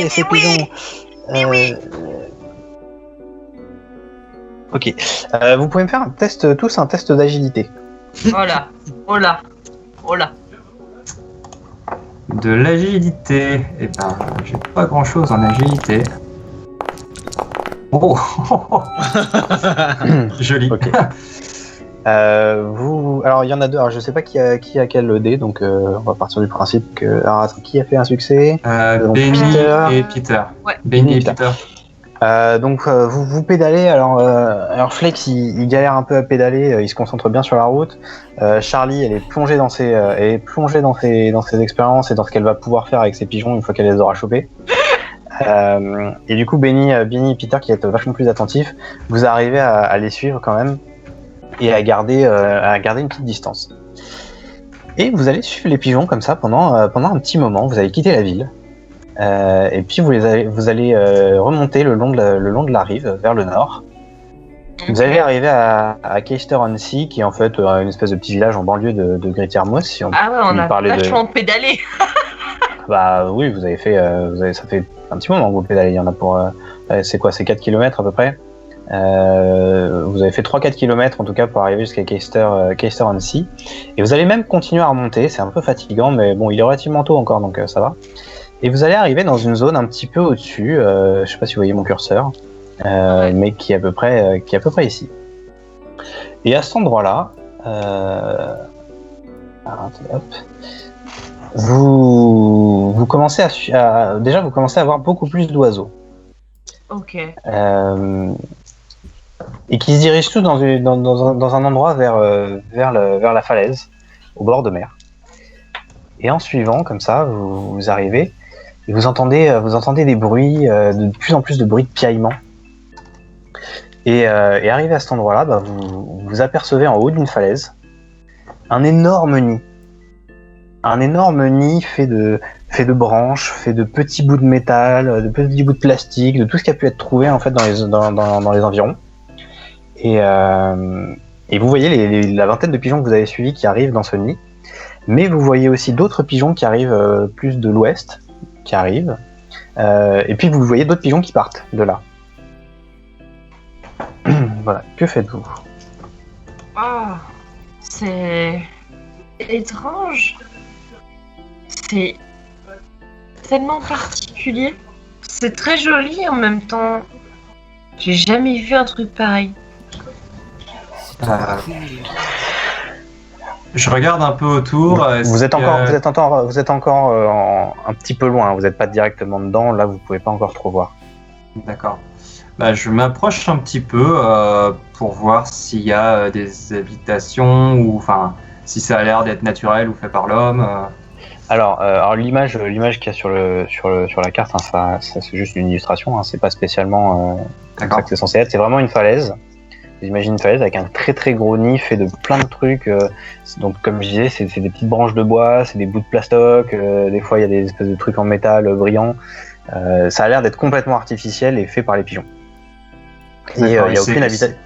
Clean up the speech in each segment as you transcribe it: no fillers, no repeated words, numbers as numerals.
ces pigeons. Ok. Vous pouvez me faire tous un test d'agilité. Oh là. De l'agilité. Eh ben, j'ai pas grand chose en agilité. Oh. Joli. Ok. Alors il y en a deux. Alors je sais pas qui a quel dé, donc on va partir du principe que. Alors attends, qui a fait un succès? Benny et Peter. Ouais. Benny et Peter. Donc vous pédalez. Alors Flex il galère un peu à pédaler. Il se concentre bien sur la route. Charlie elle est plongée dans ses expériences et dans ce qu'elle va pouvoir faire avec ses pigeons une fois qu'elle les aura chopés. Et du coup Benny et Peter qui est vachement plus attentifs, vous arrivez à les suivre quand même et à garder une petite distance. Et vous allez suivre les pigeons comme ça pendant un petit moment. Vous allez quitter la ville et puis vous allez remonter le long de la rive vers le nord. Vous allez arriver à Keister-on-Sea qui est en fait une espèce de petit village en banlieue de Great-Yarmouth. Si on on a vachement pédalé. Bah oui, ça fait un petit moment que vous pédalez. Il y en a pour c'est 4 km à peu près. Vous avez fait 3-4 km en tout cas pour arriver jusqu'à Keister-on-Sea. Et vous allez même continuer à remonter, c'est un peu fatigant, mais bon, il est relativement tôt encore, donc ça va. Et vous allez arriver dans une zone un petit peu au-dessus, je sais pas si vous voyez mon curseur, mais qui est à peu près ici. Et à cet endroit-là, hop, vous commencez à voir beaucoup plus d'oiseaux. Ok. Et qui se dirigent tous dans un endroit vers la falaise, au bord de mer. Et en suivant, comme ça, vous arrivez, et vous entendez des bruits, de plus en plus de bruits de piaillement. Et arrivé à cet endroit-là, vous apercevez en haut d'une falaise un énorme nid. Un énorme nid fait de branches, fait de petits bouts de métal, de petits bouts de plastique, de tout ce qui a pu être trouvé en fait dans les environs. Et vous voyez la vingtaine de pigeons que vous avez suivis qui arrivent dans ce nid, mais vous voyez aussi d'autres pigeons qui arrivent plus de l'ouest, qui arrivent, et puis vous voyez d'autres pigeons qui partent de là. Voilà, que faites-vous? C'est étrange. C'est tellement particulier. C'est très joli en même temps. J'ai jamais vu un truc pareil. Je regarde un peu autour. Vous êtes encore un petit peu loin. Vous n'êtes pas directement dedans. Là, vous pouvez pas encore trop voir. D'accord. Je m'approche un petit peu pour voir s'il y a des habitations ou si ça a l'air d'être naturel ou fait par l'homme. Alors l'image qu'il y a sur la carte, ça c'est juste une illustration. C'est pas spécialement comme ça que c'est censé être. C'est vraiment une falaise. J'imagine une falaise avec un très très gros nid fait de plein de trucs. Donc comme je disais, c'est des petites branches de bois, c'est des bouts de plastoc. Des fois il y a des espèces de trucs en métal brillants. Ça a l'air d'être complètement artificiel et fait par les pigeons. Et il y a aucune habitation.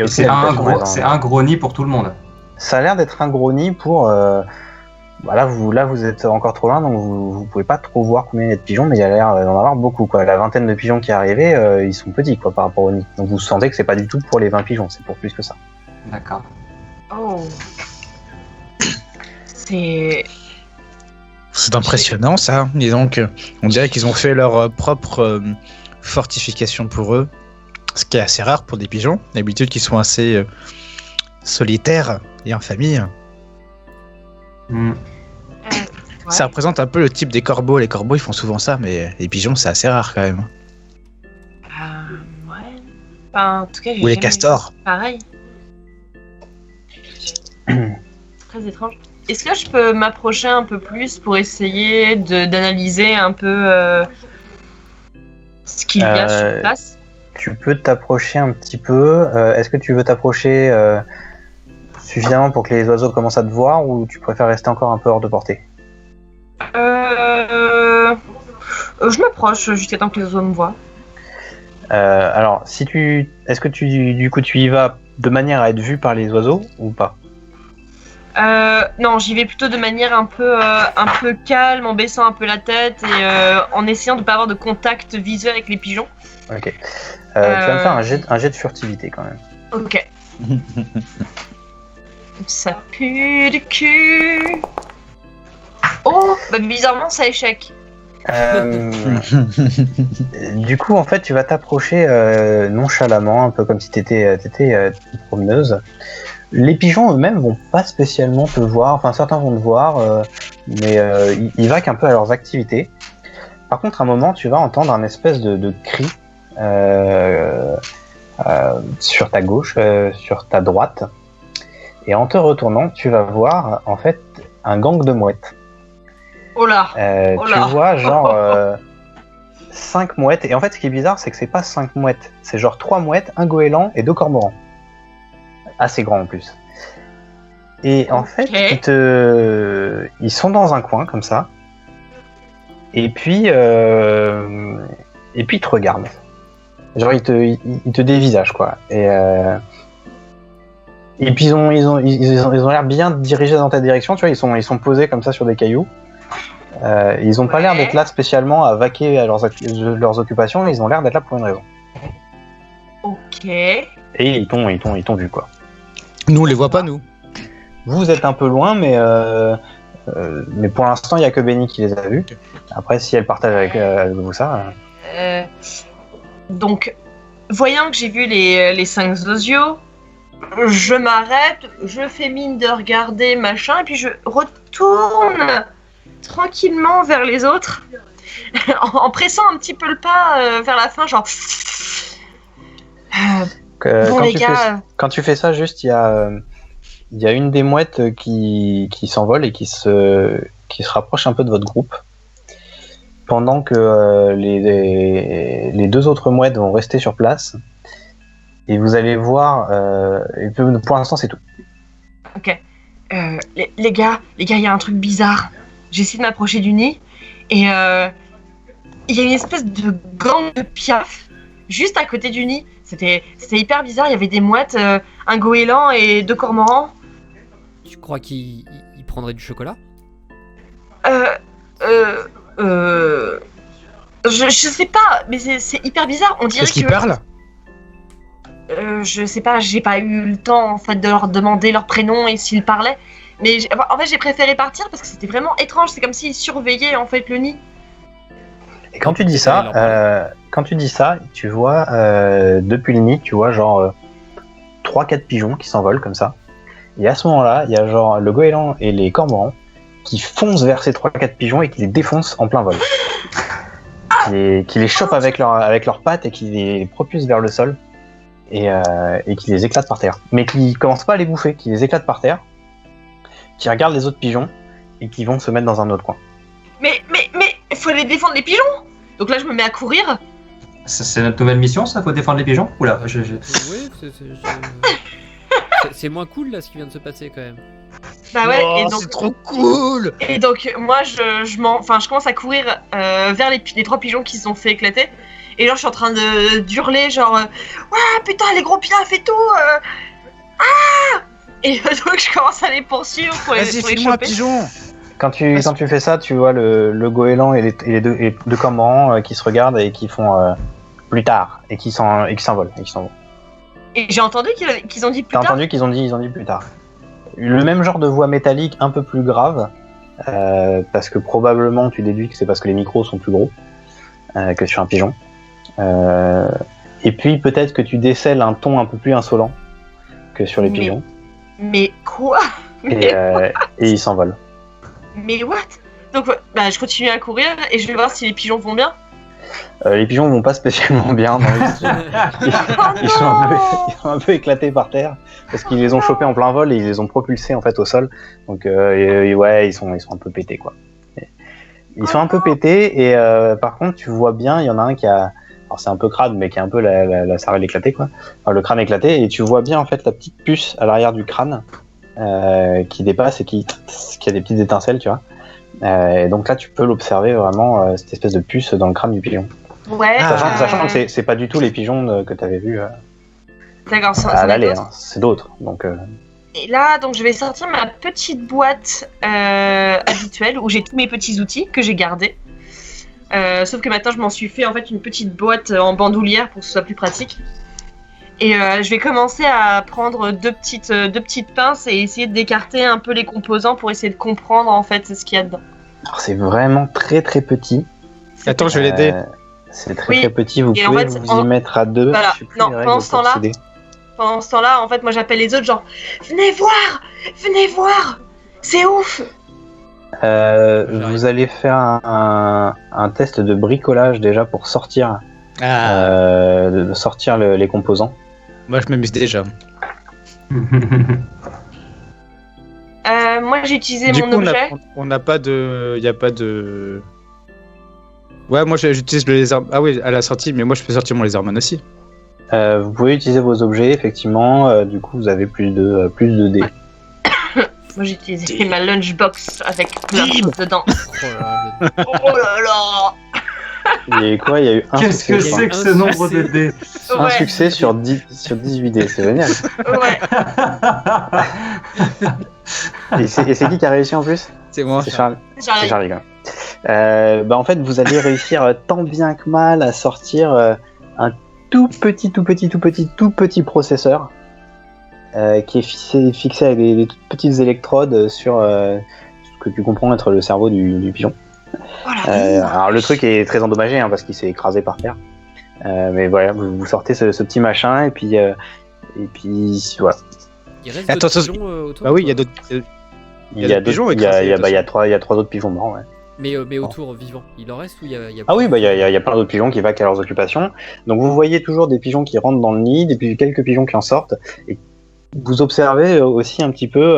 C'est un gros nid pour tout le monde. Ça a l'air d'être un gros nid pour. Là vous êtes encore trop loin, donc vous pouvez pas trop voir combien il y a de pigeons, mais il y a l'air d'en avoir beaucoup, quoi. La vingtaine de pigeons qui est arrivée, ils sont petits, quoi, par rapport au nid. Donc vous sentez que c'est pas du tout pour les 20 pigeons, c'est pour plus que ça. D'accord. Oh. C'est impressionnant, ça. Et donc, on dirait qu'ils ont fait leur propre fortification pour eux, ce qui est assez rare pour des pigeons. D'habitude, qu'ils sont assez solitaires et en famille. Ça représente un peu le type des corbeaux. Les corbeaux, ils font souvent ça, mais les pigeons, c'est assez rare quand même. Ouais. En tout cas, ou les castors. Pareil. Très étrange. Est-ce que je peux m'approcher un peu plus pour essayer d'analyser un peu ce qu'il y a sur place? Tu peux t'approcher un petit peu. Est-ce que tu veux t'approcher suffisamment pour que les oiseaux commencent à te voir, ou tu préfères rester encore un peu hors de portée? Je m'approche jusqu'à temps que les oiseaux me voient. Alors, est-ce que tu y vas de manière à être vu par les oiseaux ou pas? Non, j'y vais plutôt de manière un peu calme, en baissant un peu la tête et en essayant de pas avoir de contact visuel avec les pigeons. Ok. Tu vas me faire un jet de furtivité quand même. Ok. Ça pue du cul. Oh, bah bizarrement, ça échec. Du coup, en fait, tu vas t'approcher nonchalamment, un peu comme si t'étais une promeneuse. Les pigeons eux-mêmes vont pas spécialement te voir, enfin certains vont te voir, mais ils vaquent un peu à leurs activités. Par contre, à un moment, tu vas entendre un espèce de cri sur ta gauche, sur ta droite, et en te retournant, tu vas voir en fait un gang de mouettes. Oh là. Tu vois genre 5 mouettes, et en fait ce qui est bizarre c'est que c'est pas 5 mouettes, c'est genre 3 mouettes, un goéland et 2 cormorans. Assez grands en plus. Et en fait ils sont dans un coin comme ça, et puis ils te regardent. Genre ils te dévisagent quoi. Et puis ils ont l'air bien dirigés dans ta direction, tu vois, ils sont posés comme ça sur des cailloux. Ils ont pas l'air d'être là spécialement à vaquer à leurs occupations, ils ont l'air d'être là pour une raison. Ok. Et ils t'ont vu quoi. Nous, on les voit pas, nous. Vous êtes un peu loin, mais pour l'instant, il y a que Benny qui les a vus. Après, si elle partage avec vous ça. Donc, voyant que j'ai vu les 5 osios, je m'arrête, je fais mine de regarder, machin, et puis je retourne tranquillement vers les autres, en pressant un petit peu le pas vers la fin, genre... bon les gars... Quand tu fais ça, juste, il y a une des mouettes qui s'envole et qui se rapproche un peu de votre groupe, pendant que les 2 autres mouettes vont rester sur place, et vous allez voir... et pour l'instant, c'est tout. Ok. Les gars, il y a un truc bizarre. J'essaie de m'approcher du nid et il y a une espèce de gang de piaf juste à côté du nid. C'était hyper bizarre. Il y avait des mouettes, un goéland et 2 cormorans. Tu crois qu'il prendrait du chocolat ? Je sais pas, mais c'est hyper bizarre. On dirait Est-ce qu'ils parlent ? Je sais pas, j'ai pas eu le temps en fait de leur demander leur prénom et s'ils parlaient. Mais en fait, j'ai préféré partir parce que c'était vraiment étrange. C'est comme s'ils surveillaient en fait le nid. Et quand tu dis ça, tu vois depuis le nid, tu vois genre 3-4 pigeons qui s'envolent comme ça. Et à ce moment-là, il y a genre le goéland et les cormorans qui foncent vers ces 3-4 pigeons et qui les défoncent en plein vol. Qui les chopent avec leurs pattes et qui les propulsent vers le sol et qui les éclatent par terre. Mais qui commencent pas à les bouffer, qui les éclatent par terre, qui regardent les autres pigeons et qui vont se mettre dans un autre coin. Mais il faut aller défendre les pigeons. Donc là, je me mets à courir. C'est notre nouvelle mission, ça, faut défendre les pigeons ? Oula, Oui, c'est moins cool là ce qui vient de se passer quand même. Bah ouais, Oh, et donc, c'est trop cool. Et donc moi je commence à courir vers les 3 pigeons qui se sont fait éclater. Et genre je suis en train d'hurler genre ouais putain les gros piafs et tout Et donc je commence à les poursuivre pour les file-moi, choper. pigeon. Quand tu fais ça, tu vois le goéland et les deux cormorans qui se regardent et qui font plus tard et qui s'envolent. Et j'ai entendu qu'ils ont dit plus T'as tard. entendu qu'ils ont dit plus tard. Le même genre de voix métallique un peu plus grave, parce que probablement tu déduis que c'est parce que les micros sont plus gros que sur un pigeon. Et puis peut-être que tu décèles un ton un peu plus insolent que sur les pigeons. Mais quoi? Et ils s'envolent. Mais what? Donc bah, je continue à courir et je vais voir si les pigeons vont bien. Les pigeons vont pas spécialement bien. Non, ils sont un peu éclatés par terre parce qu'ils les ont chopés en plein vol et ils les ont propulsés en fait au sol. Donc ouais, ils sont un peu pétés quoi. Ils sont un peu pétés et par contre tu vois bien, il y en a un qui a, alors c'est un peu crade mais qui a un peu la cervelle éclatée quoi. Enfin, le crâne éclaté et tu vois bien en fait la petite puce à l'arrière du crâne qui dépasse et qui a des petites étincelles tu vois. Et donc là tu peux l'observer vraiment cette espèce de puce dans le crâne du pigeon. Ouais. Sachant que c'est pas du tout les pigeons que t'avais vus D'accord, à l'aller, hein. C'est d'autres. Donc Et là, donc, je vais sortir ma petite boîte habituelle où j'ai tous mes petits outils que j'ai gardés. Sauf que maintenant, je m'en suis fait en fait une petite boîte en bandoulière pour que ce soit plus pratique. Et je vais commencer à prendre deux petites pinces et essayer d'écarter un peu les composants pour essayer de comprendre en fait ce qu'il y a dedans. Alors, c'est vraiment très très petit. Attends, je vais l'aider. C'est très Oui. très petit, vous Et en pouvez fait, vous y mettre à deux. Voilà. Je sais plus Non, les règles pendant ce pour temps-là- s'aider. Pendant ce temps-là, en fait, moi j'appelle les autres genre venez voir, c'est ouf. Vous allez faire un test de bricolage déjà pour sortir, de sortir les composants. Moi, je m'amuse déjà. Moi j'ai utilisé Du mon coup, objet. on n'a pas de. Il n'y a pas de. Ouais, moi j'utilise le lézard. Ah oui, à la sortie, mais moi je peux sortir mon lézardman aussi. Vous pouvez utiliser vos objets, effectivement. Du coup, vous avez plus de dés. Ouais. Moi j'ai utilisé ma lunchbox avec plein de choses dedans. Oh là là, Oh là là. Il y a eu quoi? Il y a eu un Qu'est-ce que succès. c'est que ce Un nombre succès. de dés? Un Ouais, succès sur 18 dés, c'est génial. ouais. Et c'est qui a réussi en plus? C'est moi. C'est Charles. C'est J'arrive. Charlie quand même. En fait, vous allez réussir tant bien que mal à sortir un tout petit processeur qui est fixé avec des toutes petites électrodes sur ce que tu comprends être le cerveau du pigeon. Voilà. Alors le truc est très endommagé hein, parce qu'il s'est écrasé par terre. Mais voilà, vous sortez ce petit machin et puis voilà. Il reste Attends, d'autres ça- pigeons autour. Bah oui, il y a toi d'autres. Il y a des pigeons d'autres- il y a- écrasés, il y a- de bah, il y a toute trois autres pigeons morts. Ouais. Mais autour, vivants. Il en reste ou il y a Ah oui, bah il y a plein d'autres pigeons qui vaquent à leurs occupations. Donc vous voyez toujours des pigeons qui rentrent dans le nid, quelques pigeons qui en sortent. Et vous observez aussi un petit peu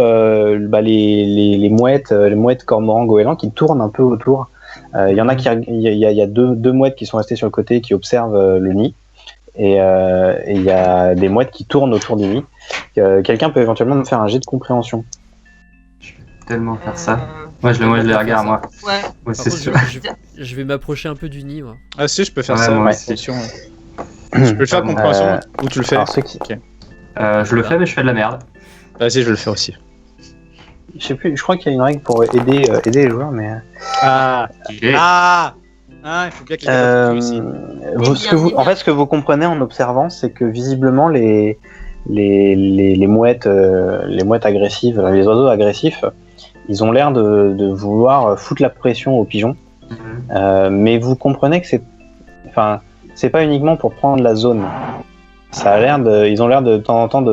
les mouettes cormorans goélands qui tournent un peu autour. Il y en a il y a deux mouettes qui sont restées sur le côté qui observent le nid. Et il y a des mouettes qui tournent autour du nid. Quelqu'un peut éventuellement me faire un jet de compréhension. Tellement faire ça. Moi je les regarde, moi. Ouais. Ouais, Par c'est contre, sûr. je vais m'approcher un peu du nid, moi. Ah si, je peux faire Ouais, ça. moi Ouais, aussi. attention. Je peux le faire compréhension ou tu le fais? Alors ceux qui, Je le fais, mais je fais de la merde. Vas-y, je vais le faire aussi. je sais plus, je crois qu'il y a une règle pour aider les joueurs, mais Ah Ah il faut bien qu'il y ait Euh, un aussi. en fait, ce que vous comprenez en observant, c'est que visiblement les mouettes, agressives, les oiseaux agressifs, ils ont l'air de vouloir foutre la pression aux pigeons. Mais vous comprenez que c'est pas uniquement pour prendre la zone. Ils ont l'air de temps en temps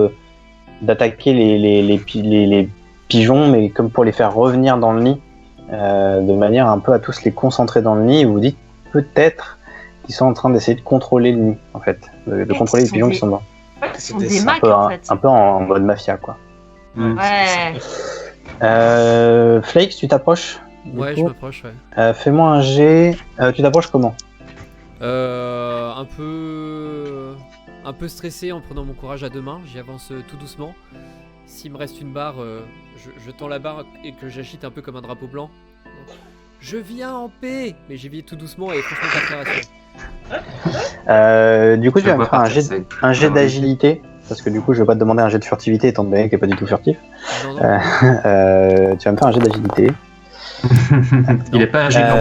d'attaquer les pigeons, mais comme pour les faire revenir dans le nid, de manière un peu à tous les concentrer dans le nid. Et vous dites peut-être qu'ils sont en train d'essayer de contrôler le nid, en fait, de contrôler les pigeons qui sont dedans. Ce sont C'était des ça, macs en fait. Un peu en mode mafia, quoi. Ouais. Flakes, tu t'approches du Ouais, coup je m'approche, ouais. Fais-moi un jet. Tu t'approches comment? Un peu stressé en prenant mon courage à deux mains, j'y avance tout doucement. S'il me reste une barre, je tends la barre et que j'agite un peu comme un drapeau blanc. Je viens en paix, mais j'y vais tout doucement et franchement pas très rassurant. Du coup, tu Je vas me vois faire partir, un jet d'agilité, parce que du coup, je vais pas te demander un jet de furtivité étant donné qu'il est pas du tout furtif. Non, non. Tu vas me faire un jet d'agilité. Il est pas agile non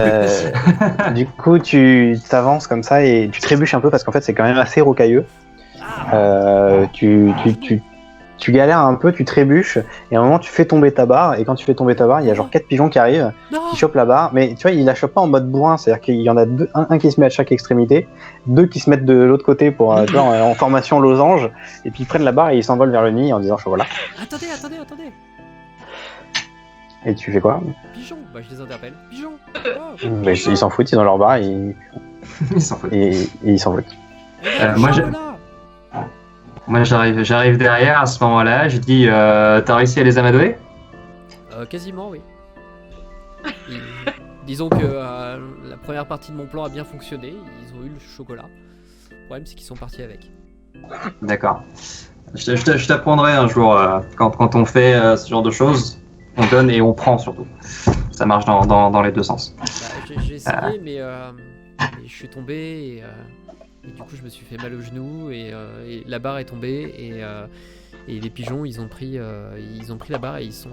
plus. Du coup, tu t'avances comme ça et tu trébuches un peu parce qu'en fait, c'est quand même assez rocailleux. Tu galères un peu, tu trébuches, et à un moment tu fais tomber ta barre, et quand tu fais tomber ta barre, il y a genre 4 pigeons qui arrivent, Non. qui chopent la barre, mais tu vois, ils la chopent pas en mode bourrin, c'est-à-dire qu'il y en a un qui se met à chaque extrémité, deux qui se mettent de l'autre côté pour, tu vois, en formation losange, et puis ils prennent la barre et ils s'envolent vers le nid en disant voilà. Attendez. Et tu fais quoi? Pigeon. Bah, je les interpelle. Pigeon. Mais ils s'en foutent, ils ont leur barre, et Ils s'en foutent. ils s'en foutent. moi, Moi j'arrive derrière à ce moment-là, je dis t'as réussi à les amadouer? Quasiment, oui. Disons que la première partie de mon plan a bien fonctionné. Ils ont eu le chocolat. Le problème, c'est qu'ils sont partis avec. D'accord. Je t'apprendrai un jour, quand on fait ce genre de choses, on donne et on prend surtout. Ça marche dans les deux sens. Bah, j'ai essayé, mais et je suis tombé et du coup je me suis fait mal au genou et la barre est tombée et les pigeons ils ont pris la barre et ils sont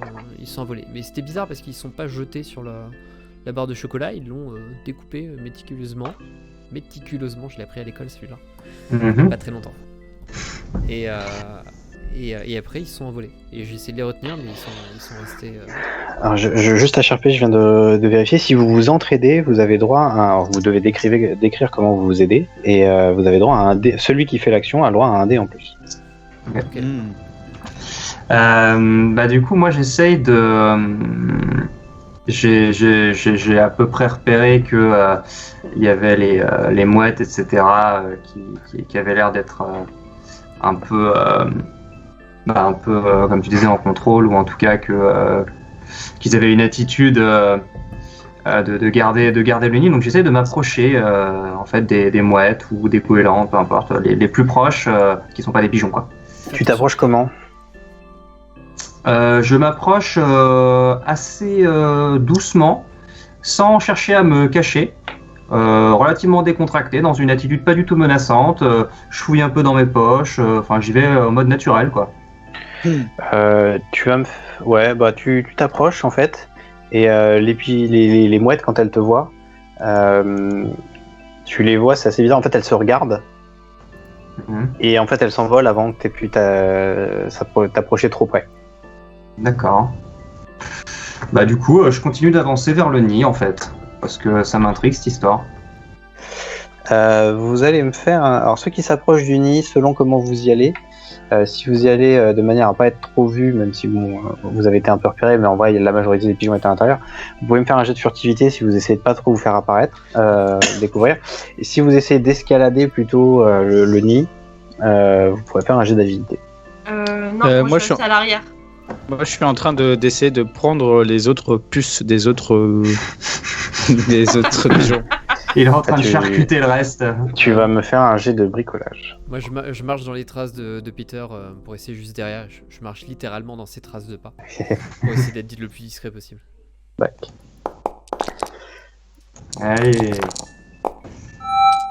envolés. Mais c'était bizarre parce qu'ils sont pas jetés sur la barre de chocolat, ils l'ont découpée méticuleusement, je l'ai appris à l'école celui-là, Mhm. pas très longtemps. Et après ils sont envolés et j'ai essayé de les retenir mais ils sont restés. Alors, juste à Sharpé, je viens de vérifier. Si vous vous entraidez, vous avez droit à alors, vous devez décrire comment vous vous aidez et vous avez droit à un dé. Celui qui fait l'action a le droit à un dé en plus. Ok. Du coup, moi, j'essaye de. J'ai à peu près repéré que il y avait les mouettes, etc., qui avaient l'air d'être un peu, comme tu disais, en contrôle, ou en tout cas qu'ils avaient une attitude de garder le nid. Donc, j'essaye de m'approcher en fait des mouettes ou des goélands, peu importe, les plus proches, qui sont pas des pigeons, quoi. Tu t'approches comment? Je m'approche assez doucement, sans chercher à me cacher, relativement décontracté, dans une attitude pas du tout menaçante. Je fouille un peu dans mes poches, j'y vais en mode naturel, quoi. Tu t'approches en fait et les mouettes quand elles te voient, tu les vois, c'est assez bizarre. En fait, elles se regardent. Et en fait, elles s'envolent avant que tu aies pu t'approcher trop près. D'accord. Du coup, je continue d'avancer vers le nid, en fait, parce que ça m'intrigue, cette histoire. Vous allez me faire... Alors, ceux qui s'approchent du nid, selon comment vous y allez, si vous y allez de manière à pas être trop vu, même si vous avez été un peu repéré, mais en vrai, la majorité des pigeons étaient à l'intérieur, vous pouvez me faire un jet de furtivité si vous essayez de pas trop vous faire apparaître, découvrir. Et si vous essayez d'escalader plutôt le nid, vous pourrez faire un jet d'agilité. Non, moi je suis à l'arrière. Moi, je suis en train d'essayer de prendre les autres puces des autres pigeons. Il est en train de charcuter le reste. Tu vas me faire un jet de bricolage. Moi je marche dans les traces de Peter pour essayer juste derrière. Je marche littéralement dans ses traces de pas pour essayer d'être le plus discret possible. Bac. Allez.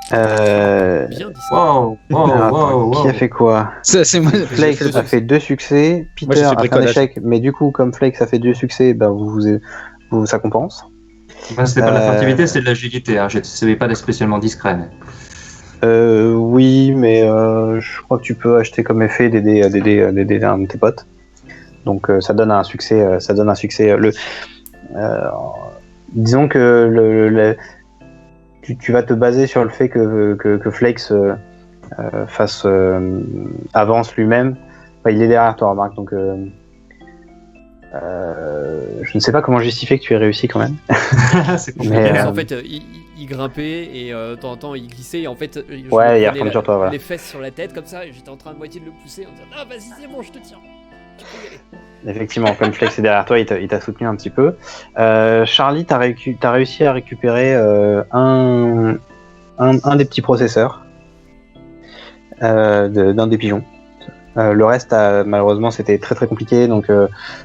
Bien discret. Wow. Qui a fait quoi? C'est moi. Flakes a fait 2 succès, Peter j'ai fait a fait un bricolage. échec, mais du coup, comme Flakes a fait 2 succès, ça compense. Moi, c'était pas de la furtivité, c'est de l'agilité. Hein. C'est pas spécialement discret. Mais... Oui, mais je crois que tu peux acheter comme effet des dés à un de tes potes. Donc ça donne un succès. Disons que tu vas te baser sur le fait que Flakes avance lui-même. Enfin, il est derrière toi, remarque. Donc je ne sais pas comment justifier que tu aies réussi quand même. C'est compliqué. Mais, En fait, il grimpait et de temps en temps il glissait et en fait je me il prenais retombe sur toi, voilà. les fesses sur la tête comme ça et j'étais en train de moitié de le pousser en disant ah vas-y c'est bon je te tiens, tu peux y aller. Effectivement, comme Flex est derrière toi, il t'a soutenu un petit peu. Charlie, t'as réussi à récupérer un des petits processeurs d'un des pigeons. Le reste, malheureusement, c'était très très compliqué. Donc,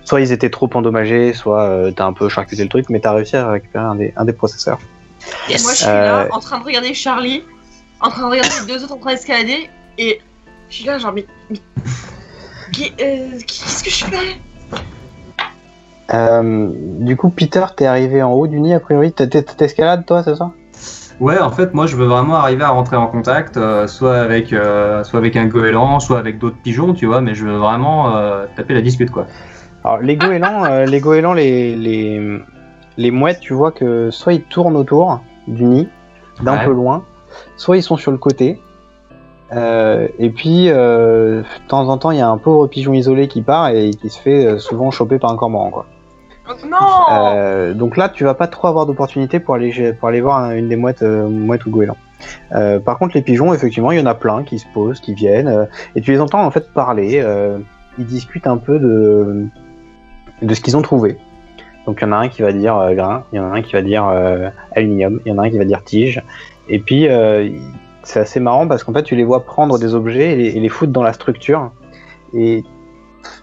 soit ils étaient trop endommagés, soit t'as un peu charcuté le truc, mais t'as réussi à récupérer un des processeurs. Yes. Moi je suis là en train de regarder Charlie, en train de regarder les 2 autres en train d'escalader et je suis là genre mais qu'est-ce que je fais? Du coup, Peter, t'es arrivé en haut du nid a priori. T'escalades toi, c'est ça? Ouais, en fait, moi, je veux vraiment arriver à rentrer en contact, soit avec un goéland, soit avec d'autres pigeons, tu vois, mais je veux vraiment taper la dispute, quoi. Alors, les goélands, les mouettes, tu vois que soit ils tournent autour du nid, d'un peu loin, soit ils sont sur le côté. Et puis, de temps en temps, il y a un pauvre pigeon isolé qui part et qui se fait souvent choper par un cormoran, quoi. Non. Donc là, tu vas pas trop avoir d'opportunité pour aller voir une des mouettes ou goéland. Par contre, les pigeons, effectivement, il y en a plein qui se posent, qui viennent, et tu les entends en fait parler. Ils discutent un peu de ce qu'ils ont trouvé. Donc il y en a un qui va dire grain, il y en a un qui va dire aluminium, il y en a un qui va dire tige. Et puis c'est assez marrant parce qu'en fait tu les vois prendre des objets et les foutre dans la structure. Et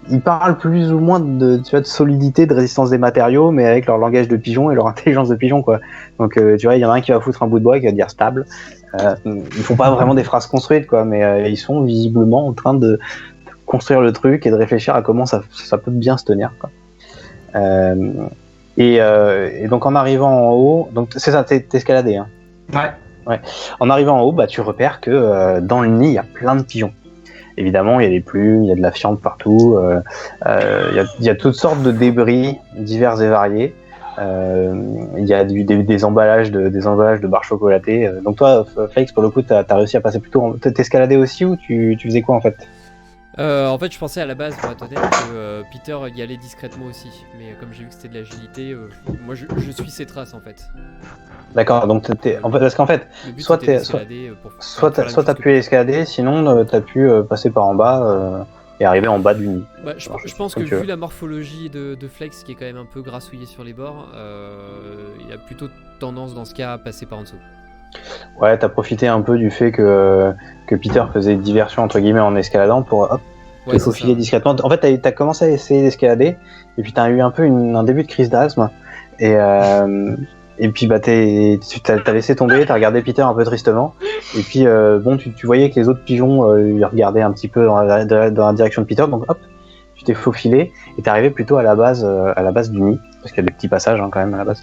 ils parlent plus ou moins de solidité, de résistance des matériaux, mais avec leur langage de pigeon et leur intelligence de pigeon, quoi. Donc, tu vois, il y en a un qui va foutre un bout de bois qui va dire stable. Ils font pas vraiment des phrases construites, quoi, mais ils sont visiblement en train de construire le truc et de réfléchir à comment ça peut bien se tenir, quoi. Et donc, en arrivant en haut, donc c'est ça, t'es escaladé, hein. Ouais. En arrivant en haut, bah, tu repères que dans le nid, il y a plein de pigeons. Évidemment, il y a des plumes, il y a de la fiente partout, il y a toutes sortes de débris divers et variés. Il y a des emballages de barres chocolatées. Donc toi, Flex, pour le coup, t'as réussi à passer plutôt. T'escaladais aussi ou tu faisais quoi en fait? En fait, je pensais à la base, pour être honnête, que Peter y allait discrètement aussi. Mais comme j'ai vu que c'était de l'agilité, moi je suis ses traces en fait. D'accord, donc parce qu'en fait, Le but, soit c'était t'es- d'escalader pour soit faire la même t'as chose pu que- escalader, sinon t'as pu passer par en bas et arriver en bas du nid. Bah, je pense que vu la morphologie de Flex, qui est quand même un peu grassouillé sur les bords, il a plutôt tendance dans ce cas à passer par en dessous. Ouais, t'as profité un peu du fait que Peter faisait diversion entre guillemets en escaladant pour te Ouais, c'est faufiler ça. discrètement. En fait, t'as commencé à essayer d'escalader et puis t'as eu un peu un début de crise d'asthme et puis bah t'as laissé tomber, t'as regardé Peter un peu tristement et puis bon tu voyais que les autres pigeons ils regardaient un petit peu dans la direction de Peter, donc hop tu t'es faufilé et t'es arrivé plutôt à la base du nid parce qu'il y a des petits passages quand même à la base.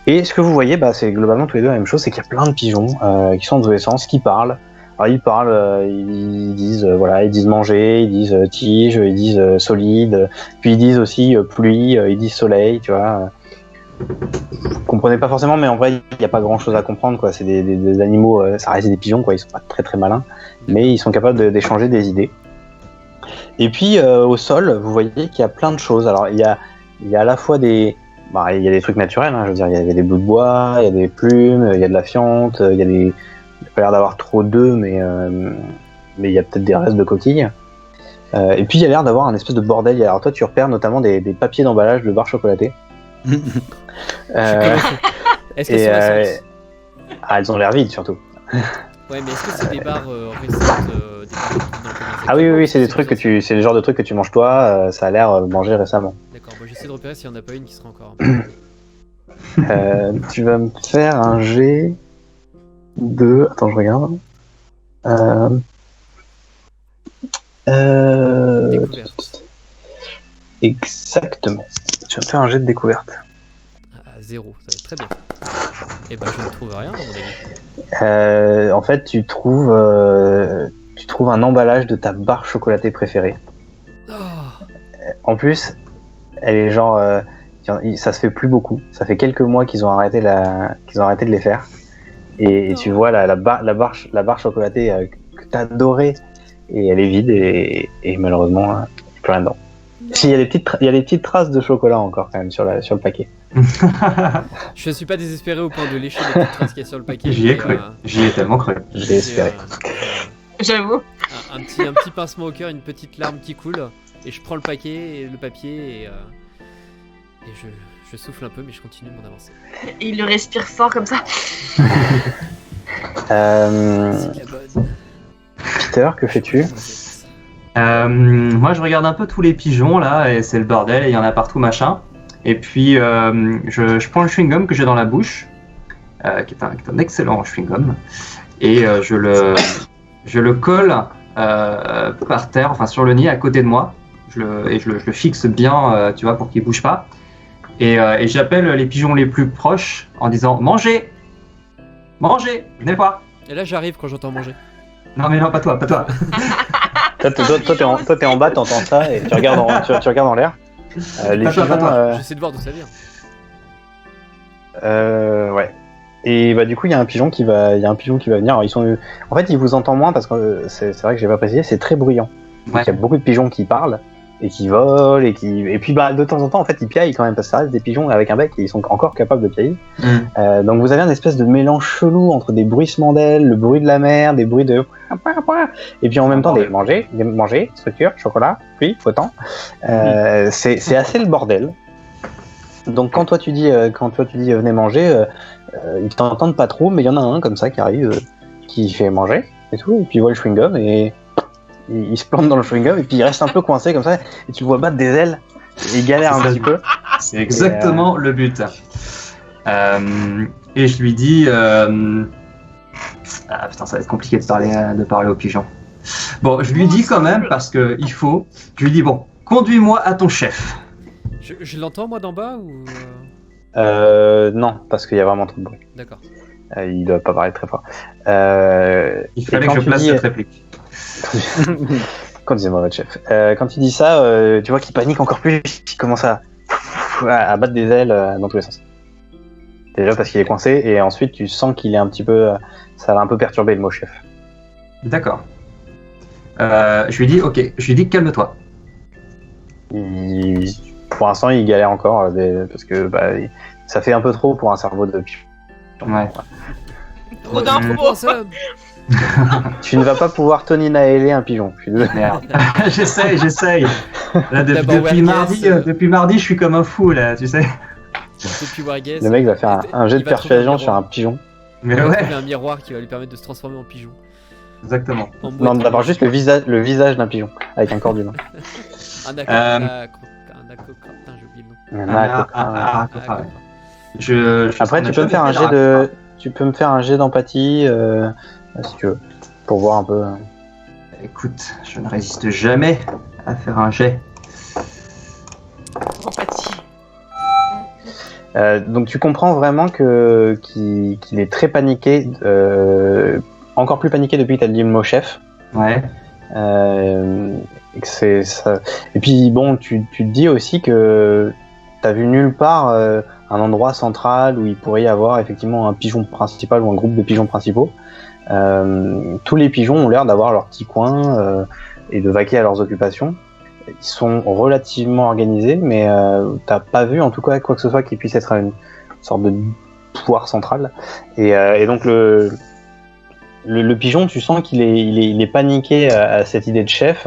Et ce que vous voyez, bah, c'est globalement tous les deux la même chose, c'est qu'il y a plein de pigeons qui sont dans tous les sens, qui parlent. Alors ils parlent, ils disent ils disent manger, ils disent tige, ils disent solide, puis ils disent aussi pluie, ils disent soleil, tu vois. Vous comprenez pas forcément, mais en vrai il n'y a pas grand chose à comprendre, quoi. C'est des animaux, ça reste des pigeons, quoi. Ils sont pas très très malins, mais ils sont capables d'échanger des idées. Et puis au sol, vous voyez qu'il y a plein de choses. Alors il y a à la fois il y a des trucs naturels, hein, je veux dire, il y a des bouts de bois, il y a des plumes, il y a de la fiente, il y a pas l'air d'avoir trop d'œufs, mais il y a peut-être des restes de coquilles. Et puis il y a l'air d'avoir un espèce de bordel. Alors toi, tu repères notamment des papiers d'emballage de barres chocolatées. Est-ce qu'elles sont récentes Elles ont l'air vides surtout. Ouais, mais est-ce que c'est des barres récentes des barres qui dans le commerce Ah oui, actuellement, c'est des trucs c'est le genre de trucs que tu manges toi. Ça a l'air mangé récemment. D'accord, moi j'essaie de repérer s'il n'y en a pas une qui serait encore. Tu vas me faire un G de. Attends, je regarde. Découverte. Exactement. Tu vas me faire un jet de découverte. À 0, ça va être très bien. Et bah je ne trouve rien à mon avis. En fait, tu trouves un emballage de ta barre chocolatée préférée. Oh, En plus, elle est genre, ça se fait plus beaucoup. Ça fait quelques mois qu'ils ont arrêté de les faire. Et tu vois la barre chocolatée que t'as adorée, et elle est vide et malheureusement, il n'y a plus rien dedans. Si, il y a des petites traces de chocolat encore quand même sur le paquet. je suis pas désespéré au point de lécher les petites traces qu'il y a sur le paquet. J'y ai mais, cru. J'y ai tellement cru. J'ai espéré. J'avoue. Un petit pincement au cœur, une petite larme qui coule, et je prends le paquet et le papier et je souffle un peu, mais je continue mon avancée. Et il le respire fort comme ça. C'est la bonne. Peter, que fais-tu? Moi, je regarde un peu tous les pigeons là, et c'est le bordel, et il y en a partout, machin. Et puis, je prends le chewing-gum que j'ai dans la bouche, qui est un excellent chewing-gum, et je le colle par terre, enfin sur le nid à côté de moi. Je le fixe bien, tu vois, pour qu'il bouge pas. Et j'appelle les pigeons les plus proches en disant mangez, mangez, venez voir. Et là j'arrive quand j'entends manger. Non mais non, pas toi. Toi, t'es en bas, t'entends ça et tu regardes en l'air. Les Pas toi, pigeons, pas toi. J'essaie de voir d'où ça vient. ouais. Et bah du coup il y a un pigeon qui va venir. Alors, en fait, il vous entend moins parce que c'est vrai que j'ai pas précisé, c'est très bruyant. Donc, Ouais. il y a beaucoup de pigeons qui parlent et qui volent et puis bah de temps en temps en fait ils piaillent quand même parce que ça reste des pigeons avec un bec et ils sont encore capables de piailler. Donc vous avez un espèce de mélange chelou entre des bruissements d'ailes, le bruit de la mer, des bruits de et puis en même temps des manger, structure, chocolat, puis flottant. C'est assez le bordel. Donc quand toi tu dis venez manger, ils t'entendent pas trop, mais il y en a un comme ça qui arrive, qui fait manger et tout, et puis il voit le chewing-gum et il se plante dans le chewing-gum et puis il reste un peu coincé comme ça et tu le vois battre des ailes et il galère un petit peu. C'est exactement le but. Et je lui dis... Ah putain, ça va être compliqué de parler au pigeon. Bon, je lui dis quand même, parce que il faut... Je lui dis, bon, conduis-moi à ton chef. Je l'entends moi d'en bas ou... Non, parce qu'il y a vraiment trop de bruit. D'accord. Il doit pas parler très fort. Il fallait que je place cette réplique. Excusez-moi, votre chef. Quand il dit ça, tu vois qu'il panique encore plus, il commence à battre des ailes dans tous les sens. Déjà parce qu'il est coincé, et ensuite tu sens qu'il est un petit peu... ça va un peu perturber le mot chef. D'accord. Je lui dis, ok, je lui dis calme-toi. Pour l'instant, il galère encore, parce que ça fait un peu trop pour un cerveau de pigeon. Ouais. Trop d'infos. Tu ne vas pas pouvoir Tony Naëler un pigeon. Je suis désolé. Merde. J'essaye. Là, depuis mardi, je suis comme un fou, là, tu sais. Depuis Wargaze, Le mec va faire un jet de persuasion sur un pigeon. Mais il va ouais, trouver un miroir qui va lui permettre de se transformer en pigeon. exactement. En Non, mouette. d'avoir juste le visage d'un pigeon, avec un corps d'humain. Un acoca. Putain, j'ai oublié le nom. Ouais. Après, tu peux me faire un jet de... Tu peux me faire un jet d'empathie, si tu veux, pour voir un peu... Écoute, je ne résiste jamais à faire un jet. Empathie. Donc tu comprends vraiment qu'il est très paniqué, encore plus paniqué depuis que tu as dit le mot chef. Ouais. Et que c'est ça. Et puis bon, tu te dis aussi que t'as vu nulle part un endroit central où il pourrait y avoir effectivement un pigeon principal ou un groupe de pigeons principaux. Tous les pigeons ont l'air d'avoir leur petit coin et de vaquer à leurs occupations. Ils sont relativement organisés, mais t'as pas vu en tout cas quoi que ce soit qui puisse être une sorte de pouvoir central. Et donc le pigeon, tu sens qu'il est paniqué à cette idée de chef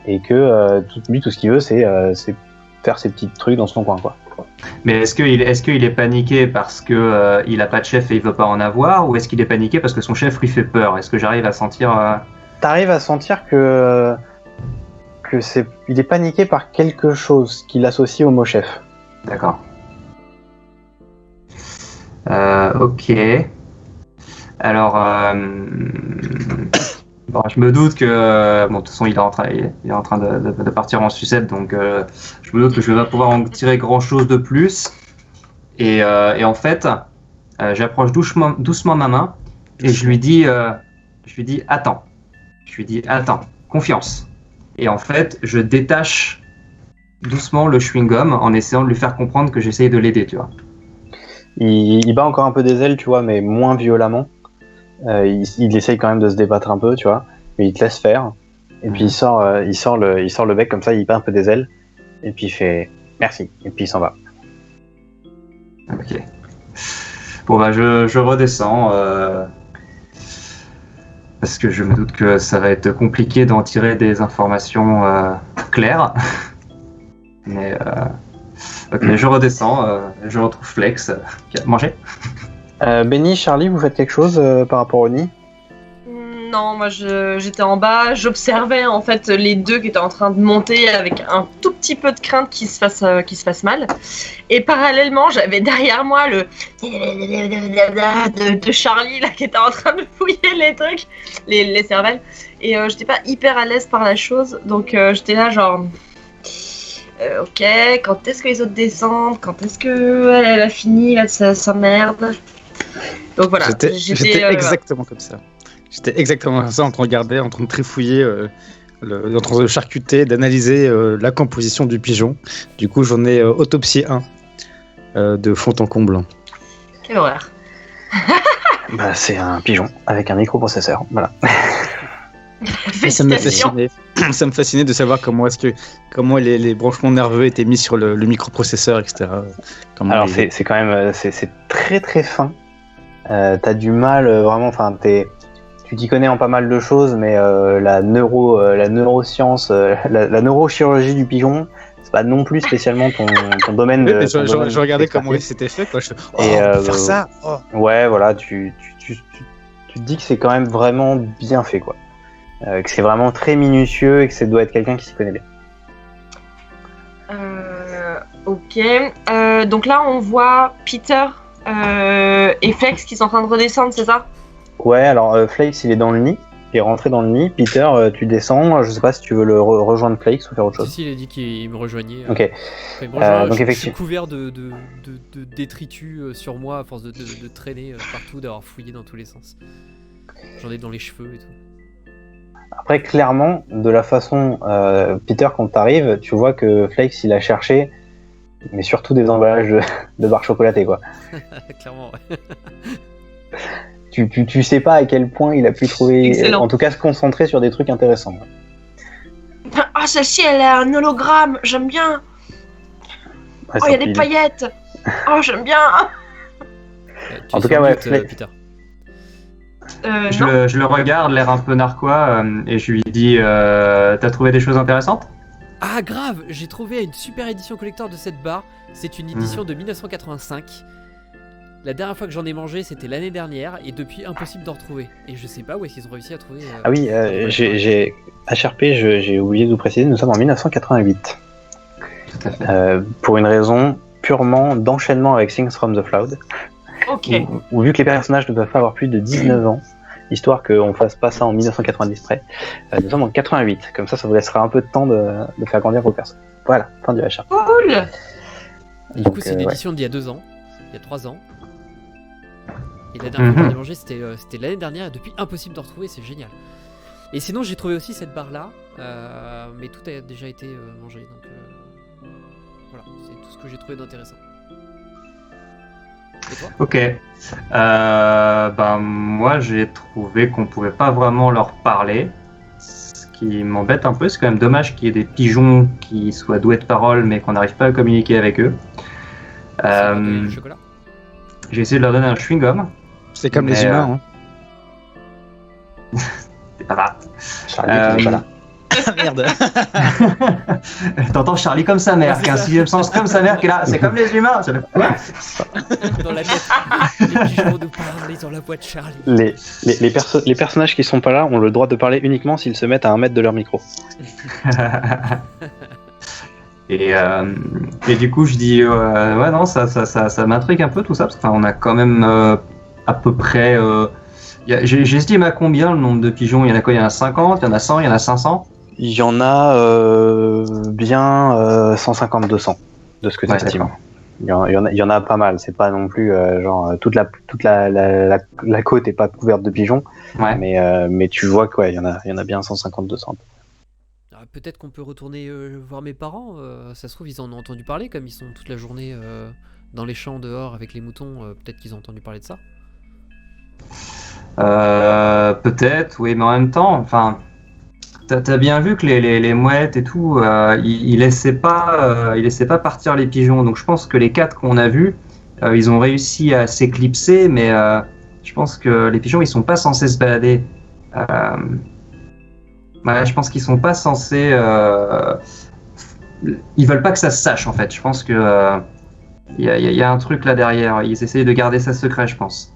et que tout ce qu'il veut, c'est faire ses petits trucs dans son coin, quoi. Mais est-ce qu'il est paniqué parce que il a pas de chef et il veut pas en avoir, ou est-ce qu'il est paniqué parce que son chef lui fait peur? Est-ce que j'arrive à sentir T'arrives à sentir que il est paniqué par quelque chose qu'il associe au mot chef. D'accord. Ok. Alors, bon, je me doute que, bon, de toute façon, il est en train de partir en sucette, donc je me doute que je vais pas pouvoir en tirer grand-chose de plus. Et en fait, j'approche doucement ma main et je lui dis, attends. Je lui dis, attends, confiance. Et en fait, je détache doucement le chewing-gum en essayant de lui faire comprendre que j'essaye de l'aider, tu vois. Il bat encore un peu des ailes, tu vois, mais moins violemment. Il essaye quand même de se débattre un peu, tu vois, mais il te laisse faire. Et puis il sort le bec comme ça, il bat un peu des ailes, et puis il fait merci, et puis il s'en va. Ok. Bon bah je redescends parce que je me doute que ça va être compliqué d'en tirer des informations claires. Mais ok, je redescends, je retrouve Flex qui a mangé. Benny, Charlie, vous faites quelque chose par rapport au nid? Non, moi j'étais en bas, j'observais en fait les deux qui étaient en train de monter avec un tout petit peu de crainte qu'ils se fassent mal. Et parallèlement, j'avais derrière moi le de Charlie là qui était en train de fouiller les trucs, les cervelles. Et j'étais pas hyper à l'aise par la chose, donc j'étais là genre ok, quand est-ce que les autres descendent, quand est-ce que elle a fini là, sa merde. Donc voilà, j'étais exactement comme ça. J'étais exactement comme ça, en train de regarder, en train de trifouiller, en train de charcuter, d'analyser la composition du pigeon. Du coup, j'en ai autopsié un de fond en comble. Quelle horreur. Bah, c'est un pigeon avec un microprocesseur, voilà. Ça me fascinait de savoir comment les branchements nerveux étaient mis sur le microprocesseur, etc. Alors c'est quand même c'est très très fin. T'as du mal vraiment, enfin tu t'y connais en pas mal de choses, mais la neuroscience, la neurochirurgie du pigeon, c'est pas non plus spécialement ton domaine. Oui, je regardais comment c'était fait, quoi. On peut faire ça. Oh. Ouais, voilà, tu te dis que c'est quand même vraiment bien fait, quoi. que c'est vraiment très minutieux et que ça doit être quelqu'un qui s'y connaît bien. Ok. Donc là, on voit Peter et Flex qui sont en train de redescendre, c'est ça? Ouais, alors Flakes il est dans le nid, il est rentré dans le nid. Peter, tu descends, je sais pas si tu veux le rejoindre Flakes ou faire autre chose. Si, il a dit qu'il me rejoignait. Ok. Enfin, il me rejoint, donc je suis effectivement. couvert de détritus sur moi à force de traîner partout, d'avoir fouillé dans tous les sens. J'en ai dans les cheveux et tout. Après, clairement, de la façon, Peter, quand t'arrives, tu vois que Flakes il a cherché, mais surtout des emballages de barres chocolatées, quoi. Clairement, ouais. Tu sais pas à quel point il a pu trouver, Excellent. en tout cas se concentrer sur des trucs intéressants. Ah, celle-ci, elle a un hologramme, j'aime bien. Ouais, Oh, il y a des paillettes. Oh, j'aime bien. Tu En es tout sur cas, ouais, mute, Peter. Non. Je le regarde, l'air un peu narquois, et je lui dis t'as trouvé des choses intéressantes? Ah, grave, j'ai trouvé une super édition collector de cette barre. C'est une édition de 1985. La dernière fois que j'en ai mangé, c'était l'année dernière, et depuis, impossible d'en retrouver. Et je sais pas où est-ce qu'ils ont réussi à trouver. Ah oui, j'ai HRP, j'ai oublié de vous préciser, nous sommes en 1988. Tout à fait. Pour une raison purement d'enchaînement avec Things from the Cloud. Ok. Où vu que les personnages ne peuvent pas avoir plus de 19 ans, histoire qu'on fasse pas ça en 1990 près, nous sommes en 88. Comme ça vous laissera un peu de temps de faire grandir vos personnages. Voilà, fin du HRP. Cool. Et du Donc, coup, c'est une ouais. édition d'il y a 2 ans, il y a 3 ans. Et la dernière fois que j'en ai mangé, c'était l'année dernière, et depuis, impossible d'en retrouver, c'est génial. Et sinon, j'ai trouvé aussi cette barre-là, mais tout a déjà été mangé, donc voilà, c'est tout ce que j'ai trouvé d'intéressant. Et toi? Ok. Moi, j'ai trouvé qu'on pouvait pas vraiment leur parler. Ce qui m'embête un peu, c'est quand même dommage qu'il y ait des pigeons qui soient doués de parole, mais qu'on n'arrive pas à communiquer avec eux. Ça va donner du chocolat. J'ai essayé de leur donner un chewing-gum. C'est comme Mais, les humains. C'est pas grave. Charlie, qui est pas là. Hein. Merde. T'entends Charlie comme sa mère, qui a un sixième sens comme sa mère, qui est là. C'est comme les humains. Ça fait... Dans la tête, les pigeons nous parlent dans la voix de Charlie. Les personnages qui sont pas là ont le droit de parler uniquement s'ils se mettent à 1 mètre de leur micro. Et du coup, je dis, ouais, non, ça m'intrigue un peu tout ça, parce qu'on a quand même à peu près. J'estime à combien le nombre de pigeons? Il y en a quoi? Il y en a 50, il y en a 100, il y en a 500? Il y en a bien 150-200 de ce que tu estimes. d'accord. Il y en a pas mal, c'est pas non plus genre toute la côte est pas couverte de pigeons, Ouais. mais tu vois quoi, il y en a bien 150-200. Ah, peut-être qu'on peut retourner voir mes parents, ça se trouve ils en ont entendu parler, comme ils sont toute la journée dans les champs dehors avec les moutons, peut-être qu'ils ont entendu parler de ça. Peut-être, oui, mais en même temps, enfin, t'as bien vu que les mouettes et tout, ils laissaient pas partir les pigeons. Donc je pense que les 4 qu'on a vus, ils ont réussi à s'éclipser, mais je pense que les pigeons, ils sont pas censés se balader. Ouais, je pense qu'ils sont pas censés. Ils veulent pas que ça se sache en fait. Je pense que il y a un truc là derrière. Ils essayent de garder ça secret, je pense.